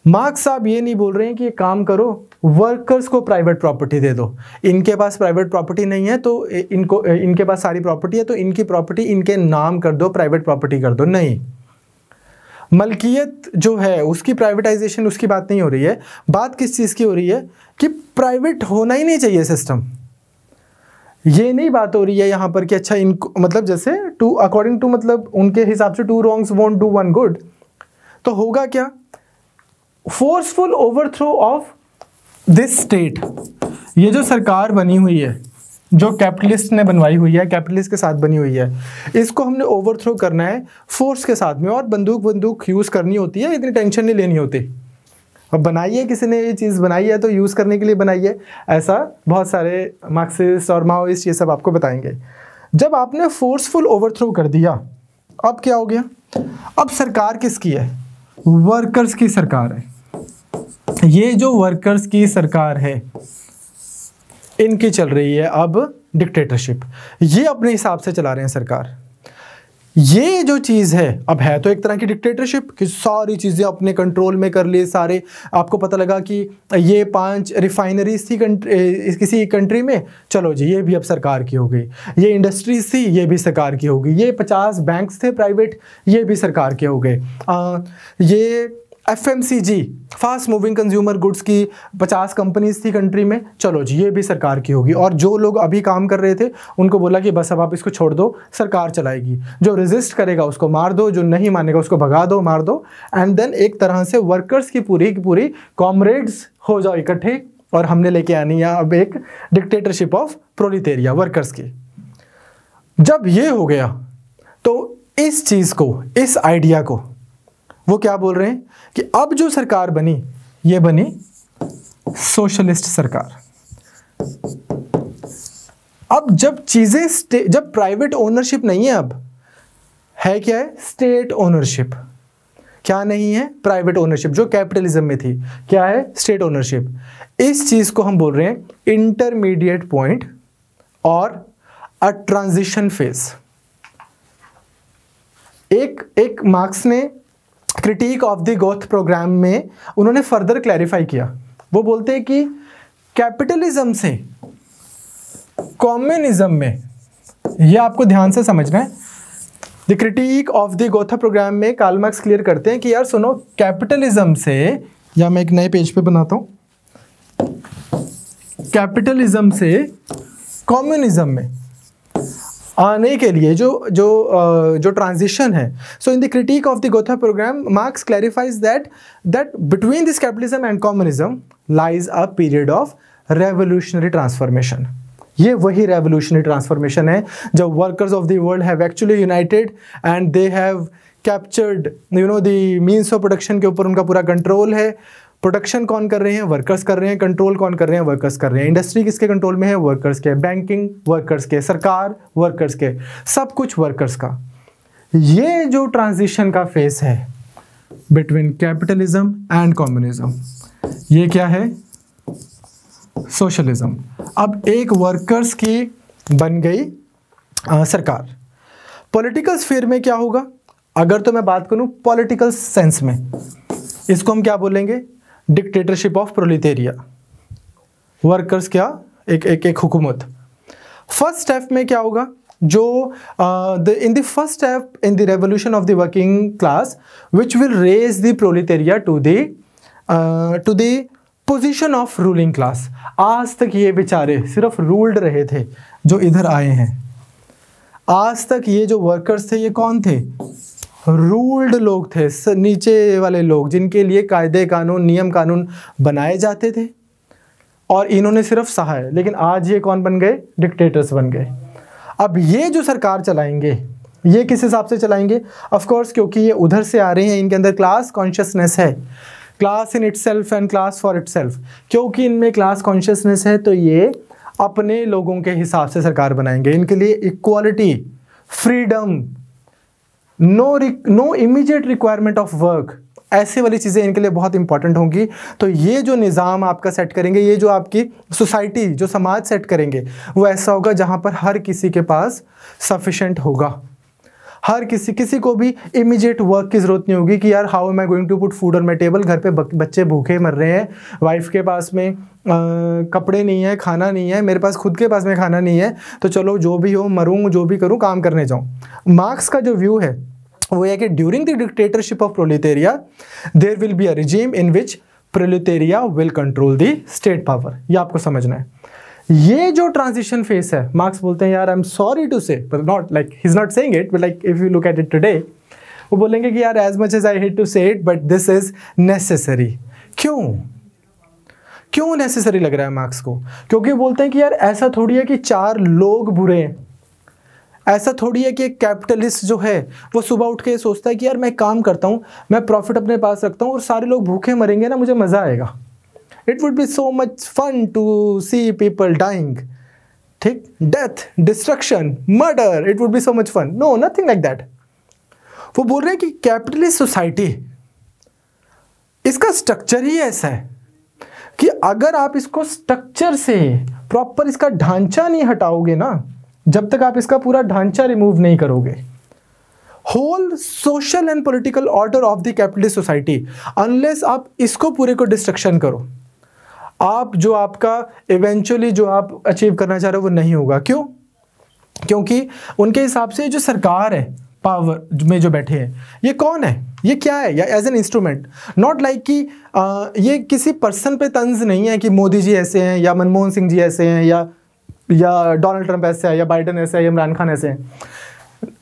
Marks साहब ये नहीं बोल रहे हैं कि काम करो, वर्कर्स को प्राइवेट प्रॉपर्टी दे दो, इनके पास प्राइवेट प्रॉपर्टी नहीं है तो इनके पास सारी प्रॉपर्टी है तो इनकी प्रॉपर्टी इनके नाम कर दो, प्राइवेट प्रॉपर्टी कर दो। नहीं, मलकियत जो है उसकी प्राइवेटाइजेशन, उसकी बात नहीं हो रही है। बात किस चीज़ की हो रही है कि प्राइवेट होना ही नहीं चाहिए सिस्टम। ये नहीं बात हो रही है यहाँ पर कि अच्छा इनको, मतलब जैसे अकॉर्डिंग टू, मतलब उनके हिसाब से 2 wrongs won't do 1 good। तो होगा क्या? Forceful overthrow of this state. ये जो सरकार बनी हुई है, जो कैपिटलिस्ट ने बनवाई हुई है, कैपिटलिस्ट के साथ बनी हुई है, इसको हमने ओवरथ्रो करना है फोर्स के साथ में, और बंदूक यूज़ करनी होती है, इतनी टेंशन नहीं लेनी होती। अब बनाई है किसी ने, ये चीज़ बनाई है तो यूज़ करने के लिए बनाई है, ऐसा बहुत सारे मार्क्सिस्ट और माओइस्ट ये सब आपको बताएंगे। जब आपने फोर्सफुल ओवरथ्रो कर दिया, अब क्या हो गया? अब सरकार किसकी है? वर्कर्स की सरकार है। ये जो वर्कर्स की सरकार है, इनकी चल रही है अब डिक्टेटरशिप। ये अपने हिसाब से चला रहे हैं सरकार। ये जो चीज़ है, अब है तो एक तरह की डिक्टेटरशिप कि सारी चीज़ें अपने कंट्रोल में कर लिए सारे। आपको पता लगा कि ये 5 रिफाइनरीज थी किसी कंट्री में, चलो जी ये भी अब सरकार की हो गई। ये इंडस्ट्रीज थी, ये भी सरकार की हो गई। ये 50 बैंक्स थे प्राइवेट, ये भी सरकार के हो गए। ये FMCG fast moving consumer goods की 50 कंपनीज थी कंट्री में, चलो जी ये भी सरकार की होगी। और जो लोग अभी काम कर रहे थे उनको बोला कि बस अब आप इसको छोड़ दो, सरकार चलाएगी। जो रेजिस्ट करेगा उसको मार दो, जो नहीं मानेगा उसको भगा दो, मार दो। एंड देन एक तरह से वर्कर्स की पूरी कॉमरेड्स हो जाओ इकट्ठे, और हमने लेके आनी है अब एक डिक्टेटरशिप ऑफ प्रोलिटेरिया, वर्कर्स की। जब ये हो गया तो इस चीज़ को, इस आइडिया को वो क्या बोल रहे हैं कि अब जो सरकार बनी, ये बनी सोशलिस्ट सरकार। अब जब चीजें, जब प्राइवेट ओनरशिप नहीं है, अब है क्या है? State ownership. क्या नहीं है? प्राइवेट ओनरशिप जो कैपिटलिज्म में थी। क्या है? State ownership. इस चीज को हम बोल रहे हैं इंटरमीडिएट पॉइंट और अ ट्रांजिशन फेज। एक मार्क्स ने critique of the Gotha programme में उन्होंने फर्दर क्लैरिफाई किया। वो बोलते हैं कि कैपिटलिज्म से कम्युनिज्म में, ये आपको ध्यान से समझना है, the critique of the Gotha programme में कार्ल मार्क्स क्लियर करते हैं कि यार सुनो, कैपिटलिज्म से, या मैं एक नए पेज पे बनाता हूं, कैपिटलिज्म से कम्युनिज्म में आने के लिए जो ट्रांजिशन है, so in the critique of the Gotha programme Marx clarifies that between this capitalism and communism lies a period of revolutionary transformation. ये वही रेवोल्यूशनरी ट्रांसफॉर्मेशन है जब workers of the world have actually united and they have captured the means of production के ऊपर उनका पूरा control है। Production कौन कर रहे हैं? वर्कर्स कर रहे हैं। कंट्रोल कौन कर रहे हैं? वर्कर्स कर रहे हैं। इंडस्ट्री किसके कंट्रोल में है? वर्कर्स के। बैंकिंग वर्कर्स के। सरकार वर्कर्स के। सब कुछ वर्कर्स का। ये जो ट्रांजिशन का फेस है बिटवीन कैपिटलिज्म एंड कम्युनिज्म, ये क्या है? सोशलिज्म। अब एक वर्कर्स की बन गई सरकार। पॉलिटिकल स्फीयर में क्या होगा? अगर तो मैं बात करूं पॉलिटिकल सेंस में, इसको हम क्या बोलेंगे? Dictatorship of प्रोलिटेरिया। वर्कर्स क्या? एक हुकूमत। फर्स्ट स्टेप में क्या होगा? जो in the first step in the revolution of the working class which will raise the proletariat to the position of ruling class. आज तक ये बेचारे सिर्फ रूल्ड रहे थे, जो इधर आए हैं। आज तक ये जो वर्कर्स थे, ये कौन थे? रूल्ड लोग थे, नीचे वाले लोग, जिनके लिए कायदे कानून, नियम कानून बनाए जाते थे, और इन्होंने सिर्फ सहा है। लेकिन आज ये कौन बन गए? डिक्टेटर्स बन गए। अब ये जो सरकार चलाएंगे, ये किस हिसाब से चलाएंगे? ऑफ कोर्स क्योंकि ये उधर से आ रहे हैं, इनके अंदर क्लास कॉन्शियसनेस है, class in itself and class for itself. क्योंकि इनमें क्लास कॉन्शियसनेस है, तो ये अपने लोगों के हिसाब से सरकार बनाएंगे। इनके लिए equality, freedom, no immediate requirement of work, ऐसे वाली चीज़ें इनके लिए बहुत इंपॉर्टेंट होंगी। तो ये जो निज़ाम आपका सेट करेंगे, ये जो आपकी सोसाइटी, जो समाज सेट करेंगे, वो ऐसा होगा जहाँ पर हर किसी के पास सफिशेंट होगा। हर किसी को भी इमीडिएट वर्क की ज़रूरत नहीं होगी कि यार how am I going to put food on my table. घर पे बच्चे भूखे मर रहे हैं, वाइफ के पास में कपड़े नहीं है, खाना नहीं है, मेरे पास खुद के पास में खाना नहीं है, तो चलो जो भी हो, मरूँ, जो भी करूँ, काम करने जाऊँ। मार्क्स का जो व्यू है वो है कि during the dictatorship of proletariat there will be a regime in which proletariat will control the state power. ये आपको समझना है। ये जो ट्रांजिशन फेस है, मार्क्स बोलते हैं यार I am sorry to say, but not like he is not saying it, but like if you look at it today, वो बोलेंगे कि यार as much as I hate to say it but this is necessary. क्यों necessary लग रहा है marks को? क्योंकि बोलते हैं कि यार ऐसा थोड़ी है कि 4 लोग बुरे हैं, ऐसा थोड़ी है कि एक कैपिटलिस्ट जो है वो सुबह उठ के सोचता है कि यार मैं काम करता हूँ, मैं प्रॉफिट अपने पास रखता हूँ और सारे लोग भूखे मरेंगे ना, मुझे मज़ा आएगा। It would be so much fun to see people dying. ठीक, death, destruction, murder, it would be so much fun. No, nothing like that. वो बोल रहे हैं कि कैपिटलिस्ट सोसाइटी, इसका स्ट्रक्चर ही ऐसा है कि अगर आप इसको स्ट्रक्चर से प्रॉपर इसका ढांचा नहीं हटाओगे ना, जब तक आप इसका पूरा ढांचा रिमूव नहीं करोगे, whole social and political order of the capitalist society, unless आप इसको पूरे को डिस्ट्रक्शन करो, आप जो आपका इवेंचुअली जो आप अचीव करना चाह रहे हो वो नहीं होगा। क्यों? क्योंकि उनके हिसाब से जो सरकार है, पावर में जो बैठे हैं, ये कौन है, ये क्या है, या as an instrument, not like कि ये किसी पर्सन पे तंज नहीं है कि मोदी जी ऐसे हैं या मनमोहन सिंह जी ऐसे हैं या डोनाल्ड ट्रंप ऐसे है या बाइडेन ऐसे है या इमरान खान ऐसे हैं।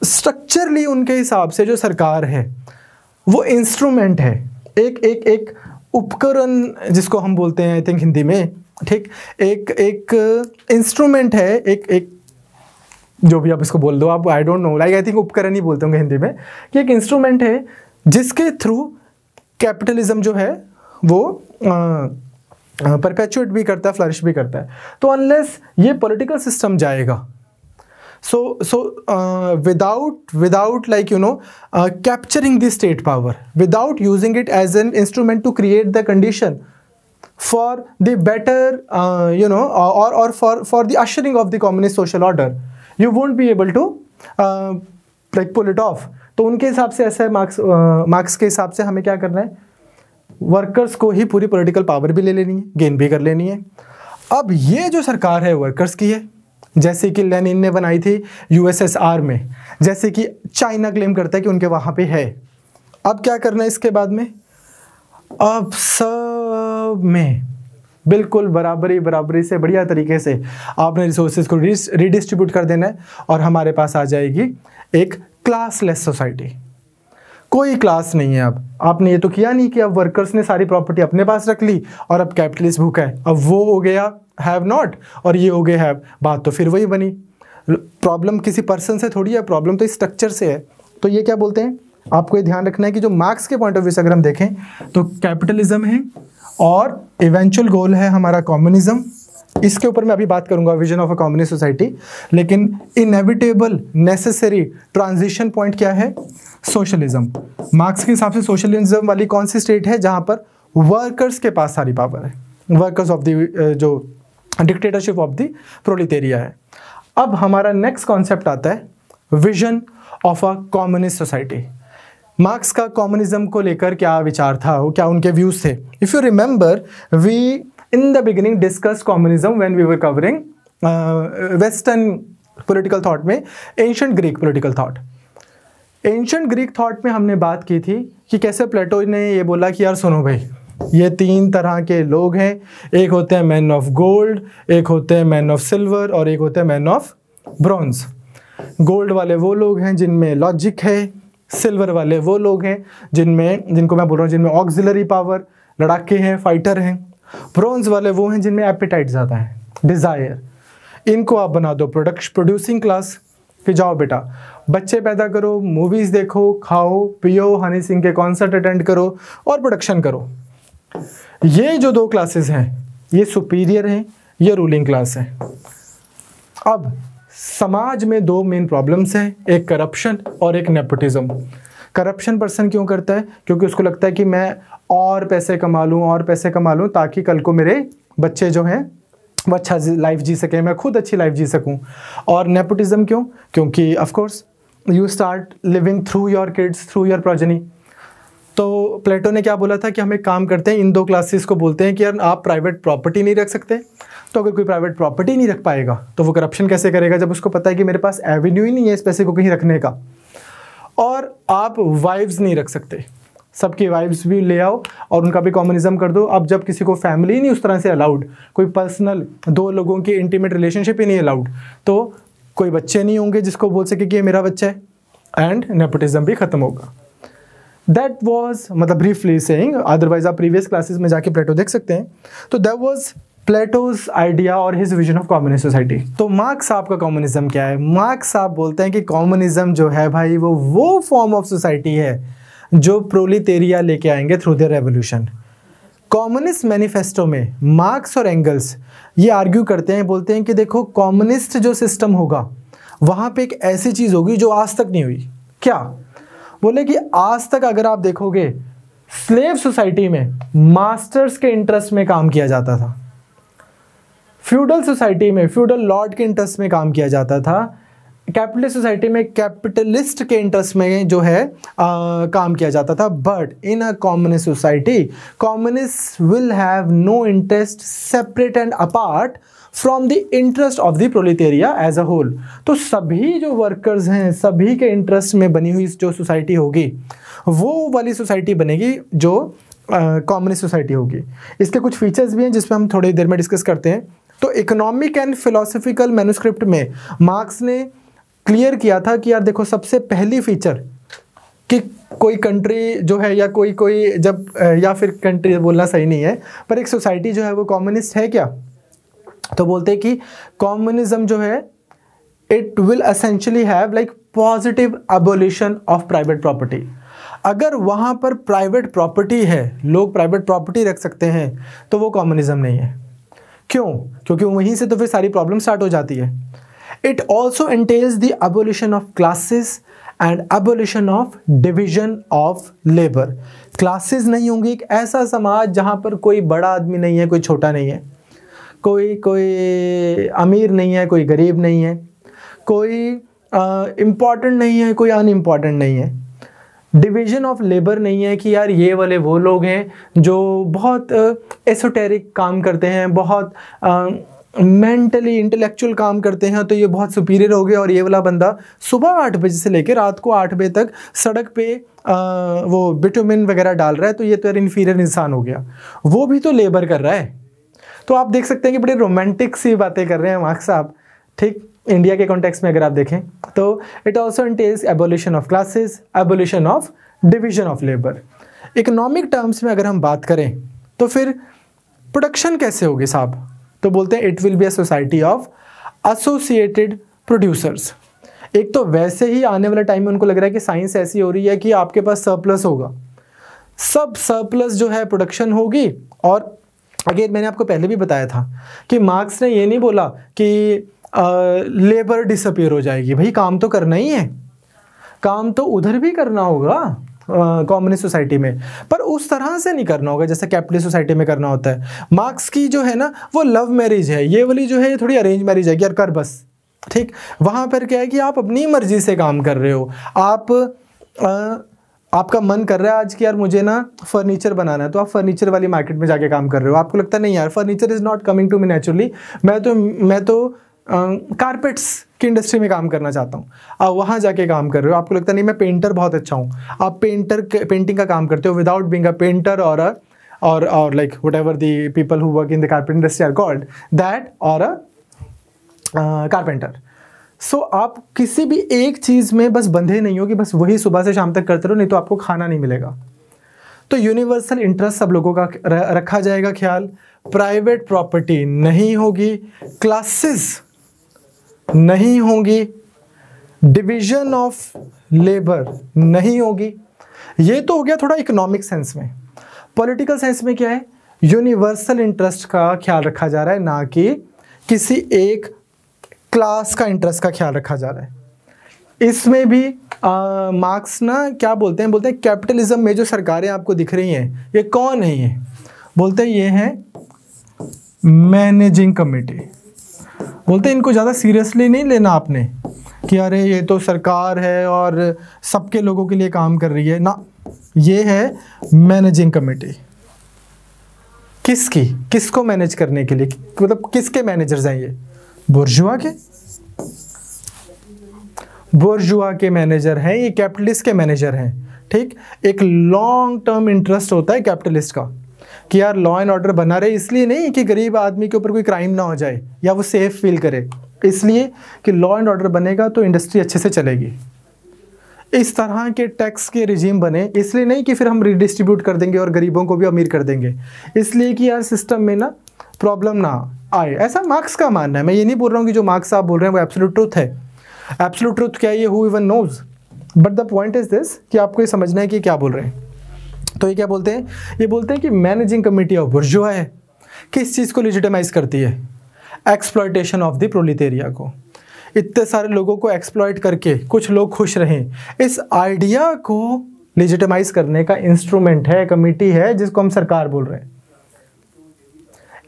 स्ट्रक्चरली उनके हिसाब से जो सरकार है वो इंस्ट्रूमेंट है, एक उपकरण जिसको हम बोलते हैं आई थिंक हिंदी में, ठीक, एक इंस्ट्रूमेंट है, एक जो भी आप इसको बोल दो, आप I don't know, like I think उपकरण ही बोलते होंगे हिंदी में, कि एक इंस्ट्रूमेंट है जिसके थ्रू कैपिटलिज्म जो है वो परपेचुएट भी करता है, फ्लरिश भी करता है। तो अनलेस ये पॉलिटिकल सिस्टम जाएगा, so without like capturing the state power, without using it as an instrument to create the condition for the better or for the ushering of the communist social order, you won't be able to like pull it off। तो उनके हिसाब से ऐसा है, marks के हिसाब से हमें क्या करना है, वर्कर्स को ही पूरी पॉलिटिकल पावर भी ले लेनी है, गेन भी कर लेनी है। अब ये जो सरकार है वर्कर्स की है, जैसे कि लेनिन ने बनाई थी यूएसएसआर में, जैसे कि चाइना क्लेम करता है कि उनके वहाँ पे है। अब क्या करना है इसके बाद में, अब सब में बिल्कुल बराबरी से बढ़िया तरीके से आपने रिसोर्सेज को रिडिस्ट्रीब्यूट कर देना है और हमारे पास आ जाएगी एक क्लासलेस सोसाइटी। कोई क्लास नहीं है। अब आपने ये तो किया नहीं कि अब वर्कर्स ने सारी प्रॉपर्टी अपने पास रख ली और अब कैपिटलिस्ट भूखा है, अब वो हो गया हैव नॉट और ये हो गया हैव, बात तो फिर वही बनी। प्रॉब्लम किसी पर्सन से थोड़ी है, प्रॉब्लम तो स्ट्रक्चर से है। तो ये क्या बोलते हैं, आपको ये ध्यान रखना है कि जो मार्क्स के पॉइंट ऑफ व्यू से अगर हम देखें तो कैपिटलिज्म है और इवेंचुअल गोल है हमारा कम्युनिज्म। इसके ऊपर मैं अभी बात करूंगा, vision of a communist society. लेकिन इनएविटेबल नेसेसरी ट्रांजिशन पॉइंट क्या है, सोशलिज्म। मार्क्स के हिसाब से सोशलिज्म वाली कौन सी स्टेट है जहां पर वर्कर्स के पास सारी पावर है, वर्कर्स ऑफ द जो डिक्टेटरशिप ऑफ द प्रोलेटेरिया है। अब हमारा नेक्स्ट कॉन्सेप्ट आता है vision of a communist society. Marks का कम्युनिज्म को लेकर क्या विचार था, वो क्या उनके व्यूज थे। If you remember we in the beginning discuss communism when we were covering western political thought में ancient Greek political thought. Ancient Greek thought में हमने बात की थी कि कैसे प्लेटो ने ये बोला कि यार सुनो भाई, ये तीन तरह के लोग हैं, एक होते हैं मैन ऑफ गोल्ड, एक होते हैं मैन ऑफ सिल्वर और एक होते हैं मैन ऑफ ब्रॉन्ज। गोल्ड वाले वो लोग हैं जिनमें लॉजिक है, सिल्वर वाले वो लोग हैं जिनको मैं बोल रहा हूँ जिनमें ऑक्सिलरी पावर, लड़ाके हैं, फाइटर हैं। ब्रॉन्ज वाले वो हैं जिनमें एपेटाइट ज़्यादा है, डिज़ायर। इनको आप बना दो प्रोड्यूसिंग क्लास, कि जाओ बेटा बच्चे पैदा करो, मूवीज़ देखो, खाओ पियो, हनी सिंह के कॉन्सर्ट अटेंड करो और प्रोडक्शन करो। ये जो दो क्लासेस हैं ये सुपीरियर हैं, ये रूलिंग क्लास है। अब समाज में दो मेन प्रॉब्लम्स हैं, एक करप्शन और एक नेपोटिज्म। करप्शन पर्सन क्यों करता है, क्योंकि उसको लगता है कि मैं और पैसे कमा लूँ ताकि कल को मेरे बच्चे जो हैं वो अच्छा लाइफ जी सके, मैं खुद अच्छी लाइफ जी सकूं। और नेपोटिज्म क्यों, क्योंकि of course you start living through your kids, through your progeny. तो प्लेटो ने क्या बोला था कि हम एक काम करते हैं, इन दो क्लासेस को बोलते हैं कि यार आप प्राइवेट प्रॉपर्टी नहीं रख सकते। तो अगर कोई प्राइवेट प्रॉपर्टी नहीं रख पाएगा तो वो करप्शन कैसे करेगा, जब उसको पता है कि मेरे पास एवेन्यू ही नहीं है इस पैसे को कहीं रखने का। और आप वाइव्स नहीं रख सकते, सबकी वाइव्स भी ले आओ और उनका भी कम्युनिज्म कर दो। अब जब किसी को फैमिली नहीं उस तरह से अलाउड, कोई पर्सनल दो लोगों की इंटीमेट रिलेशनशिप ही नहीं अलाउड, तो कोई बच्चे नहीं होंगे जिसको बोल सके कि ये मेरा बच्चा है, एंड नेपोटिज्म भी खत्म होगा। दैट वॉज मतलब ब्रीफली सेइंग, अदरवाइज आप प्रीवियस क्लासेस में जाके प्लेटो देख सकते हैं। तो दैट वॉज प्लेटोज आइडिया और his vision of communist society. तो मार्क्स साहब का कम्युनिज्म क्या है, मार्क्स साहब बोलते हैं कि कम्युनिज्म जो है भाई वो फॉर्म ऑफ सोसाइटी है जो प्रोलेटेरिया लेके आएंगे through the revolution. Communist manifesto में मार्क्स और एंगल्स ये आर्ग्यू करते हैं, बोलते हैं कि देखो कम्युनिस्ट जो सिस्टम होगा वहाँ पे एक ऐसी चीज़ होगी जो आज तक नहीं हुई। क्या बोले कि आज तक अगर आप देखोगे स्लेव सोसाइटी में मास्टर्स के इंटरेस्ट में काम किया जाता था, फ्यूडल सोसाइटी में फ्यूडल लॉर्ड के इंटरेस्ट में काम किया जाता था, कैपिटलिस्ट सोसाइटी में कैपिटलिस्ट के इंटरेस्ट में जो है काम किया जाता था। But in a communist society communist will have no interest separate and apart from the interest of the proletariat as a whole. तो सभी जो वर्कर्स हैं सभी के इंटरेस्ट में बनी हुई जो सोसाइटी होगी वो वाली सोसाइटी बनेगी जो कम्युनिस्ट सोसाइटी होगी। इसके कुछ फीचर्स भी हैं जिसमें हम थोड़ी देर में डिस्कस करते हैं। तो इकोनॉमिक एंड फिलोसफिकल मैन्युस्क्रिप्ट में मार्क्स ने क्लियर किया था कि यार देखो सबसे पहली फीचर कि कोई कंट्री जो है या कोई जब या फिर कंट्री बोलना सही नहीं है पर एक सोसाइटी जो है वो कम्युनिस्ट है क्या, तो बोलते हैं कि कम्युनिज्म जो है it will essentially have like positive abolition of private property. अगर वहाँ पर प्राइवेट प्रॉपर्टी है, लोग प्राइवेट प्रॉपर्टी रख सकते हैं, तो वो कम्युनिज्म नहीं है। क्यों? क्योंकि वहीं से तो फिर सारी प्रॉब्लम स्टार्ट हो जाती है। It also एंटेल्स the abolition of classes and abolition of division of labour. Classes नहीं होंगी, एक ऐसा समाज जहाँ पर कोई बड़ा आदमी नहीं है, कोई छोटा नहीं है, कोई अमीर नहीं है, कोई गरीब नहीं है, कोई इम्पॉर्टेंट नहीं है, कोई अनइम्पॉर्टेंट नहीं है। डिवीजन ऑफ लेबर नहीं है कि यार ये वाले वो लोग हैं जो बहुत एसोटेरिक काम करते हैं, बहुत मेंटली इंटेलेक्चुअल काम करते हैं, तो ये बहुत सुपीरियर हो गया, और ये वाला बंदा सुबह 8 बजे से लेकर रात को 8 बजे तक सड़क पे वो बिटुमिन वगैरह डाल रहा है, तो ये तो यार इन्फीरियर इंसान हो गया। वो भी तो लेबर कर रहा है। तो आप देख सकते हैं कि बड़े रोमांटिक सी बातें कर रहे हैं मार्क्स साहब, ठीक। इंडिया के कॉन्टेक्स्ट में अगर आप देखें तो it also एंटेल्स abolition of classes, abolition of division of labour. Economic terms में अगर हम बात करें तो फिर प्रोडक्शन कैसे होगी साहब, तो बोलते हैं it will be a society of associated producers. एक तो वैसे ही आने वाले टाइम में उनको लग रहा है कि साइंस ऐसी हो रही है कि आपके पास सरप्लस होगा, सब सरप्लस जो है प्रोडक्शन होगी। और अगेन मैंने आपको पहले भी बताया था कि मार्क्स ने ये नहीं बोला कि लेबर डिसअपीयर हो जाएगी। भाई काम तो करना ही है, काम तो उधर भी करना होगा कम्युनिस्ट सोसाइटी में, पर उस तरह से नहीं करना होगा जैसे कैपिटलिस्ट सोसाइटी में करना होता है। मार्क्स की जो है ना वो लव मैरिज है, ये वाली जो है ये थोड़ी अरेंज मैरिज है कि यार कर बस, ठीक। वहाँ पर क्या है कि आप अपनी मर्जी से काम कर रहे हो, आपका मन कर रहा है आज कि यार मुझे ना फर्नीचर बनाना है, तो आप फर्नीचर वाली मार्केट में जाके काम कर रहे हो। आपको लगता नहीं यार furniture is not coming to me naturally, मैं तो कारपेट्स की इंडस्ट्री में काम करना चाहता हूँ, आप वहाँ जाके काम कर रहे हो। आपको लगता नहीं मैं पेंटर बहुत अच्छा हूँ, आप पेंटिंग का काम करते हो विदाउट बीइंग अ पेंटर और like whatever the people who work in the carpenter industry are called that और अ कारपेंटर। सो आप किसी भी एक चीज़ में बस बंधे नहीं हो कि बस वही सुबह से शाम तक करते रहो, नहीं तो आपको खाना नहीं मिलेगा। तो यूनिवर्सल इंटरेस्ट सब लोगों का रखा जाएगा ख्याल, प्राइवेट प्रॉपर्टी नहीं होगी, क्लासेस नहीं होगी, डिवीजन ऑफ लेबर नहीं होगी। ये तो हो गया थोड़ा इकोनॉमिक सेंस में। पॉलिटिकल सेंस में क्या है, यूनिवर्सल इंटरेस्ट का ख्याल रखा जा रहा है, ना कि किसी एक क्लास का इंटरेस्ट का ख्याल रखा जा रहा है। इसमें भी मार्क्स ना क्या बोलते हैं कैपिटलिज्म में जो सरकारें आपको दिख रही हैं ये कौन है, ये बोलते हैं ये है मैनेजिंग कमेटी। बोलते हैं इनको ज़्यादा सीरियसली नहीं लेना आपने कि अरे ये तो सरकार है और सबके लोगों के लिए काम कर रही है ना, ये है मैनेजिंग कमेटी। किसको मैनेज करने के लिए, मतलब किसके मैनेजर्स हैं ये, बुर्जुआ के मैनेजर हैं, ये कैपिटलिस्ट के मैनेजर हैं, ठीक। एक लॉन्ग टर्म इंटरेस्ट होता है कैपिटलिस्ट का कि यार लॉ एंड ऑर्डर बना रहे, इसलिए नहीं कि गरीब आदमी के ऊपर कोई क्राइम ना हो जाए या वो सेफ फील करे, इसलिए कि लॉ एंड ऑर्डर बनेगा तो इंडस्ट्री अच्छे से चलेगी। इस तरह के टैक्स के रिजीम बने, इसलिए नहीं कि फिर हम रिडिस्ट्रीब्यूट कर देंगे और गरीबों को भी अमीर कर देंगे, इसलिए कि यार सिस्टम में ना प्रॉब्लम ना आए। ऐसा मार्क्स का मानना है। मैं ये नहीं बोल रहा हूँ कि जो मार्क्स आप बोल रहे हैं वो एब्सोल्यूट ट्रुथ है। एब्सोल्यूट ट्रुथ क्या है ये who even knows, but the point is this कि आपको ये समझना है कि क्या बोल रहे हैं। तो ये क्या बोलते हैं, ये बोलते हैं कि मैनेजिंग कमेटी ऑफ बुर्जुआ है, किस चीज़ को लेजिटिमाइज करती है, एक्सप्लॉयटेशन ऑफ द प्रोलेटेरिया को, इतने सारे लोगों को एक्सप्लॉयट करके कुछ लोग खुश रहें, इस आइडिया को लेजिटिमाइज करने का इंस्ट्रूमेंट है, कमेटी है, जिसको हम सरकार बोल रहे हैं।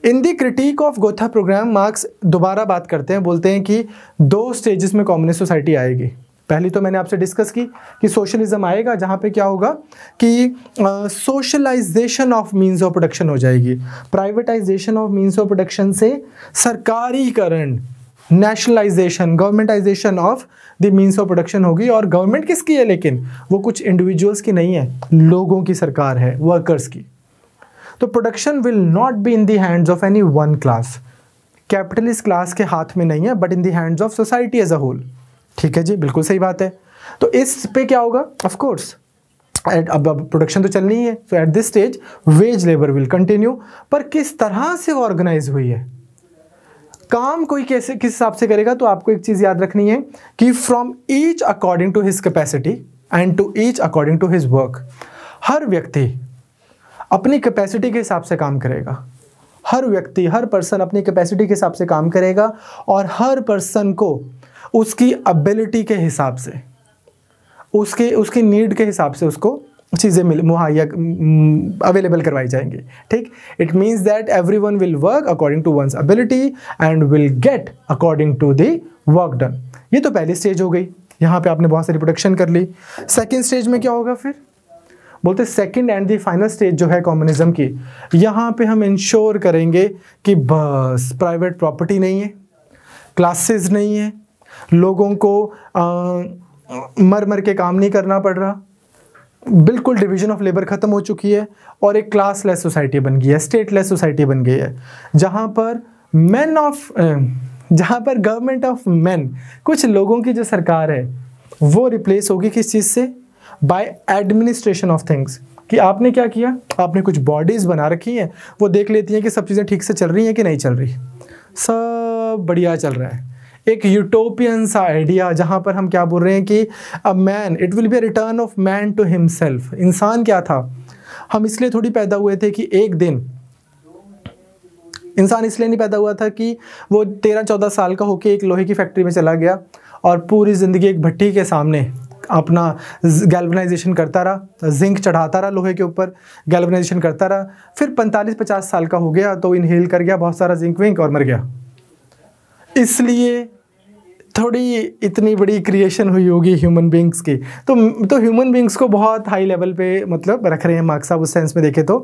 In the critique of Gotha programme Marx दोबारा बात करते हैं, बोलते हैं कि 2 स्टेजेस में कम्युनिस्ट सोसाइटी आएगी। पहली तो मैंने आपसे डिस्कस की कि सोशलिज्म आएगा, जहाँ पे क्या होगा कि socialisation of means of production हो जाएगी, privatisation of means of production से सरकारीकरण, nationalisation, governmentisation of the means of production होगी। और गवर्नमेंट किसकी है, लेकिन वो कुछ इंडिविजुअल्स की नहीं है, लोगों की सरकार है, वर्कर्स की। तो production will not be in the hands of any one class, capitalist class के हाथ में नहीं है, but in the hands of society as a whole. ठीक है जी, बिल्कुल सही बात है। तो इस पे क्या होगा, ऑफ कोर्स अब प्रोडक्शन तो चलनी ही है, so at this stage wage labour will continue. पर किस तरह से ऑर्गेनाइज हुई है, काम कोई कैसे किस हिसाब से करेगा, तो आपको एक चीज याद रखनी है कि from each according to his capacity and to each according to his work. हर व्यक्ति अपनी कैपेसिटी के हिसाब से काम करेगा, हर व्यक्ति, हर पर्सन अपनी कैपेसिटी के हिसाब से काम करेगा, और हर पर्सन को उसकी एबिलिटी के हिसाब से, उसकी नीड के हिसाब से उसको चीज़ें मुहैया अवेलेबल करवाई जाएंगी। ठीक, it means that everyone will work according to one's ability and will get according to the work done. ये तो पहली स्टेज हो गई, यहाँ पे आपने बहुत सारी प्रोडक्शन कर ली। सेकेंड स्टेज में क्या होगा फिर, बोलते second and the final stage जो है कम्युनिज्म की, यहाँ पे हम इंश्योर करेंगे कि बस प्राइवेट प्रॉपर्टी नहीं है, क्लासेस नहीं है, लोगों को मर मर के काम नहीं करना पड़ रहा, बिल्कुल डिवीजन ऑफ लेबर खत्म हो चुकी है, और एक क्लास लेस सोसाइटी बन गई है, स्टेटलेस सोसाइटी बन गई है, जहाँ पर गवर्नमेंट ऑफ मैन, कुछ लोगों की जो सरकार है वो रिप्लेस होगी किस चीज़ से, बाय एडमिनिस्ट्रेशन ऑफ थिंग्स। कि आपने क्या किया, आपने कुछ बॉडीज़ बना रखी हैं, वो देख लेती हैं कि सब चीज़ें ठीक से चल रही हैं कि नहीं चल रही, सब बढ़िया चल रहा है। एक यूटोपियन सा आइडिया, जहाँ पर हम क्या बोल रहे हैं कि a man, it will be a return of man to himself. इंसान क्या था, हम इसलिए थोड़ी पैदा हुए थे कि एक दिन, इंसान इसलिए नहीं पैदा हुआ था कि वो 13-14 साल का होके एक लोहे की फैक्ट्री में चला गया और पूरी ज़िंदगी एक भट्टी के सामने अपना गैल्वनाइजेशन करता रहा, जिंक चढ़ाता रहा लोहे के ऊपर, गैल्वनाइजेशन करता रहा, फिर 45-50 साल का हो गया तो इनहेल कर गया बहुत सारा जिंक विंक और मर गया। इसलिए थोड़ी इतनी बड़ी क्रिएशन हुई होगी ह्यूमन बींग्स की। तो ह्यूमन बींग्स को बहुत हाई लेवल पे मतलब रख रहे हैं मार्क्स साहब उस सेंस में देखे तो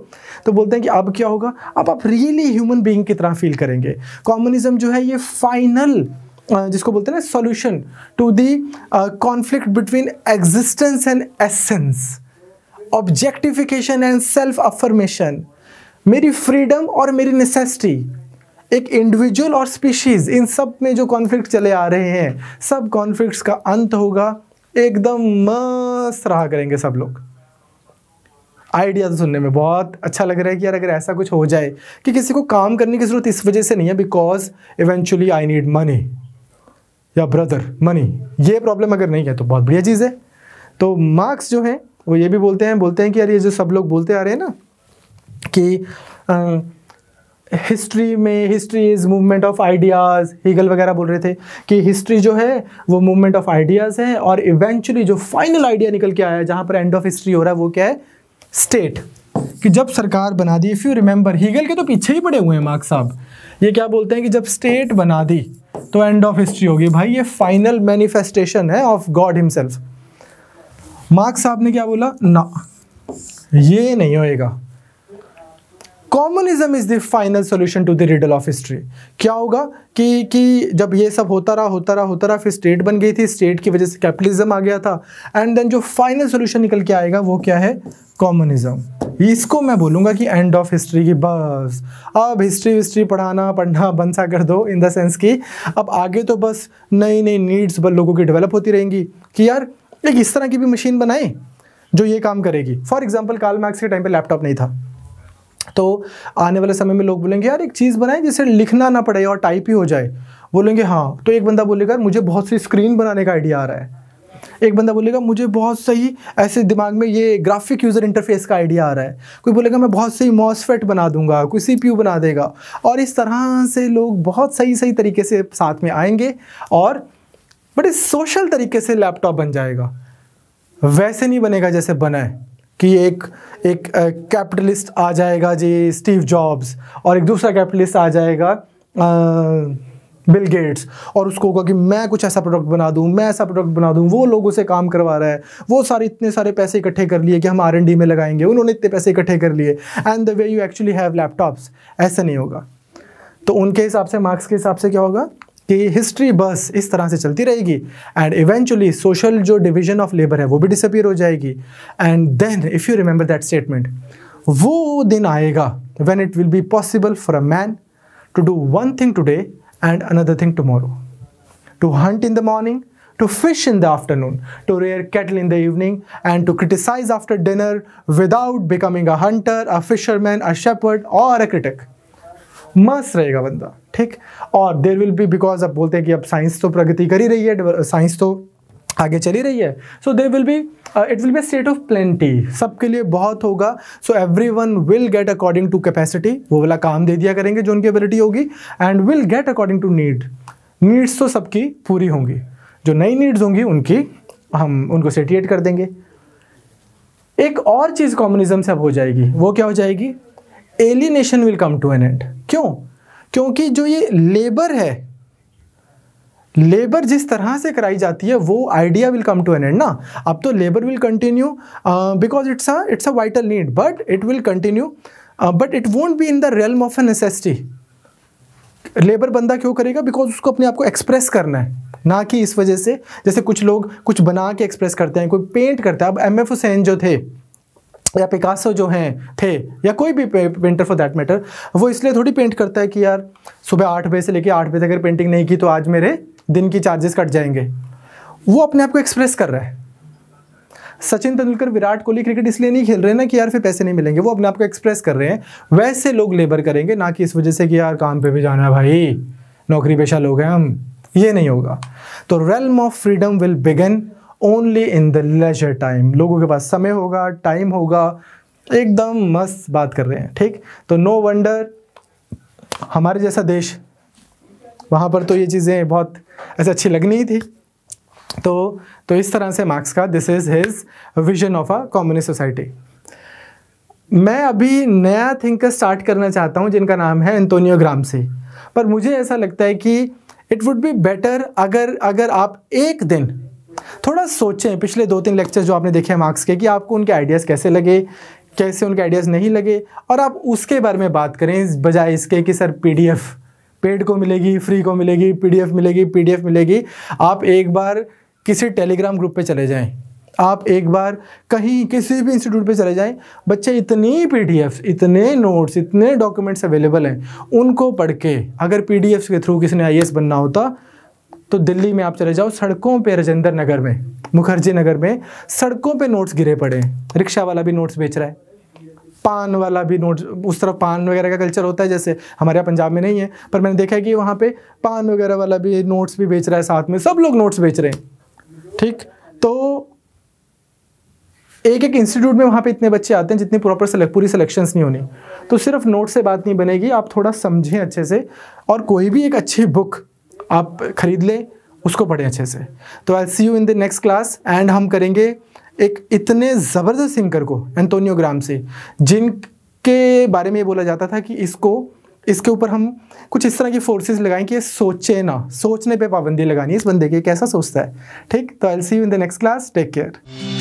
बोलते हैं कि अब क्या होगा, अब आप रियली ह्यूमन बींग की तरह फील करेंगे। कम्युनिज्म जो है ये फाइनल जिसको बोलते हैं ना solution to the conflict between existence and essence, objectification and self affirmation, मेरी फ्रीडम और मेरी नेसेसिटी, एक इंडिविजुअल और स्पीशीज, इन सब में जो कॉन्फ्लिक्ट चले आ रहे हैं, सब कॉन्फ्लिक्ट्स का अंत होगा, एकदम मस्त रहा करेंगे सब लोग। आइडिया तो सुनने में बहुत अच्छा लग रहा है कि यार अगर ऐसा कुछ हो जाए कि किसी को काम करने की जरूरत इस वजह से नहीं है because eventually I need money या ब्रदर मनी, ये प्रॉब्लम अगर नहीं है तो बहुत बढ़िया चीज़ है। तो मार्क्स जो है वो ये भी बोलते हैं कि यार ये जो सब लोग बोलते आ रहे हैं ना कि history is movement of ideas, Hegel वगैरह बोल रहे थे कि हिस्ट्री जो है वो मूवमेंट ऑफ आइडियाज़ है, और इवेंचुअली जो फाइनल आइडिया निकल के आया जहाँ पर एंड ऑफ हिस्ट्री हो रहा है वो क्या है, स्टेट। कि जब सरकार बना दी, इफ़ यू रिमेंबर हीगल के तो पीछे ही पड़े हुए हैं मार्क्स साहब, ये क्या बोलते हैं कि जब स्टेट बना दी तो एंड ऑफ हिस्ट्री होगी। भाई ये फाइनल मैनिफेस्टेशन है ऑफ गॉड हिमसेल्फ। मार्क्स साहब ने क्या बोला, ना ये नहीं होएगा, communism is the final solution to the riddle of history. क्या होगा कि जब ये सब होता रहा फिर स्टेट बन गई थी, स्टेट की वजह से कैपिटलिज्म आ गया था, एंड देन जो फाइनल सॉल्यूशन निकल के आएगा वो क्या है, कम्युनिज्म। इसको मैं बोलूँगा कि एंड ऑफ हिस्ट्री की, बस अब हिस्ट्री पढ़ना बंद सा कर दो, इन द सेंस कि अब आगे तो बस नई नीड्स लोगों की डेवलप होती रहेंगी कि यार एक इस तरह की भी मशीन बनाए जो ये काम करेगी। फॉर एग्जाम्पल कार्ल मार्क्स के टाइम पे लैपटॉप नहीं था, तो आने वाले समय में लोग बोलेंगे यार एक चीज़ बनाए जिससे लिखना ना पड़े और टाइप ही हो जाए। बोलेंगे हाँ, तो एक बंदा बोलेगा मुझे बहुत सी स्क्रीन बनाने का आइडिया आ रहा है, एक बंदा बोलेगा मुझे बहुत सही ऐसे दिमाग में ये ग्राफिक यूज़र इंटरफेस का आइडिया आ रहा है, कोई बोलेगा मैं बहुत सही मॉसफेट बना दूंगा, कोई CPU बना देगा, और इस तरह से लोग बहुत सही सही तरीके से साथ में आएंगे और बड़े सोशल तरीके से लैपटॉप बन जाएगा। वैसे नहीं बनेगा जैसे बना है कि एक कैपिटलिस्ट आ जाएगा जी स्टीव जॉब्स, और एक दूसरा कैपिटलिस्ट आ जाएगा बिल गेट्स, और उसको होगा कि मैं कुछ ऐसा प्रोडक्ट बना दूं, मैं ऐसा प्रोडक्ट बना दूं, वो लोगों से काम करवा रहा है, वो सारे इतने सारे पैसे इकट्ठे कर लिए कि हम R&D में लगाएंगे, उन्होंने इतने पैसे इकट्ठे कर लिए, and the way you actually have laptops. ऐसा नहीं होगा। तो उनके हिसाब से, मार्क्स के हिसाब से क्या होगा कि हिस्ट्री बस इस तरह से चलती रहेगी, एंड इवेंचुअली सोशल जो डिवीजन ऑफ लेबर है वो भी डिसअपीयर हो जाएगी। And then if you remember that statement, वो दिन आएगा when it will be possible for a man to do one thing today and another thing tomorrow, to hunt in the morning, to fish in the afternoon, to rear cattle in the evening, and to criticize after dinner without becoming a hunter, a fisherman, a shepherd or a critic। मस्त रहेगा बंदा, ठीक। और there will B, because अब बोलते हैं कि अब साइंस तो प्रगति कर ही रही है, साइंस तो आगे चली रही है, so there will be it will be state of plenty, सबके लिए बहुत होगा। So everyone will get according to capacity, वो वाला काम दे दिया करेंगे जो उनकी एबिलिटी होगी, and will get according to needs तो सबकी पूरी होंगी, जो नई नीड्स होंगी उनकी हम उनको सेटिएट कर देंगे। एक और चीज़ कम्युनिज्म से अब हो जाएगी, वो क्या हो जाएगी, alienation will come to an end. क्यों? क्योंकि जो ये लेबर है, लेबर जिस तरह से कराई जाती है वो idea will come to an end ना। अब तो labour will continue because it's a vital need, but it will continue, but it won't be in the realm of a necessity. Labour बंदा क्यों करेगा? बिकॉज उसको अपने आप को एक्सप्रेस करना है, ना कि इस वजह से जैसे कुछ लोग कुछ बना के एक्सप्रेस करते हैं, कोई पेंट करता है। अब M.F. हुसैन जो थे या पिकासो जो हैं थे, या कोई भी पेंटर फॉर दैट मैटर, वो इसलिए थोड़ी पेंट करता है कि यार सुबह 8 बजे से लेकर 8 बजे तक अगर पेंटिंग नहीं की तो आज मेरे दिन की चार्जेस कट जाएंगे। वो अपने आप को एक्सप्रेस कर रहा है। सचिन तेंदुलकर, विराट कोहली क्रिकेट इसलिए नहीं खेल रहे ना कि यार फिर पैसे नहीं मिलेंगे, वो अपने आप को एक्सप्रेस कर रहे हैं। वैसे लोग लेबर करेंगे, ना कि इस वजह से कि यार काम पे भी जाना है भाई, नौकरी पेशा लोग हैं हम, ये नहीं होगा। तो realm of freedom will begin only in the leisure time. लोगों के पास समय होगा, टाइम होगा, एकदम मस्त बात कर रहे हैं, ठीक। तो नो वंडर हमारे जैसा देश, वहाँ पर तो ये चीज़ें बहुत ऐसे अच्छी लगनी ही थी। तो इस तरह से मार्क्स का this is his vision of a communist society. मैं अभी नया थिंकर स्टार्ट करना चाहता हूँ जिनका नाम है एंटोनियो ग्राम्सी, पर मुझे ऐसा लगता है कि इट वुड बी बेटर अगर आप एक दिन थोड़ा सोचें पिछले 2-3 लेक्चर जो आपने देखे हैं मार्क्स के, कि आपको उनके आइडियाज़ कैसे लगे, कैसे उनके आइडियाज़ नहीं लगे, और आप उसके बारे में बात करें बजाय इसके कि सर PDF पेड को मिलेगी, फ्री को मिलेगी, PDF मिलेगी। आप एक बार किसी टेलीग्राम ग्रुप पे चले जाएं, आप एक बार कहीं किसी भी इंस्टीट्यूट पे चले जाएं, बच्चे इतनी PDFs, इतने नोट्स, इतने डॉक्यूमेंट्स अवेलेबल हैं, उनको पढ़ के अगर PDFs के थ्रू किसी ने IAS बनना होता तो दिल्ली में आप चले जाओ, सड़कों पे राजेंद्र नगर में, मुखर्जी नगर में सड़कों पे नोट्स गिरे पड़े हैं। रिक्शा वाला भी नोट्स बेच रहा है, पान वाला भी नोट्स, उस तरफ पान वगैरह का कल्चर होता है जैसे हमारे यहाँ पंजाब में नहीं है, पर मैंने देखा है कि वहाँ पे पान वगैरह वाला भी नोट्स भी बेच रहा है, साथ में सब लोग नोट्स बेच रहे हैं, ठीक। तो एक इंस्टीट्यूट में वहाँ पे इतने बच्चे आते हैं जितनी पूरी सिलेक्शंस नहीं होनी। तो सिर्फ नोट से बात नहीं बनेगी, आप थोड़ा समझें अच्छे से, और कोई भी एक अच्छी बुक आप खरीद लें, उसको पढ़ें अच्छे से। तो I see you in the next class, and हम करेंगे एक इतने ज़बरदस्त थिंकर को, एंटोनियो ग्राम्सी, जिनके बारे में ये बोला जाता था कि इसके ऊपर हम कुछ इस तरह की फोर्सेस लगाएं कि ये सोचे ना, सोचने पे पाबंदी लगानी है इस बंदे की, कैसा सोचता है, ठीक। तो I see you in the next class, take care.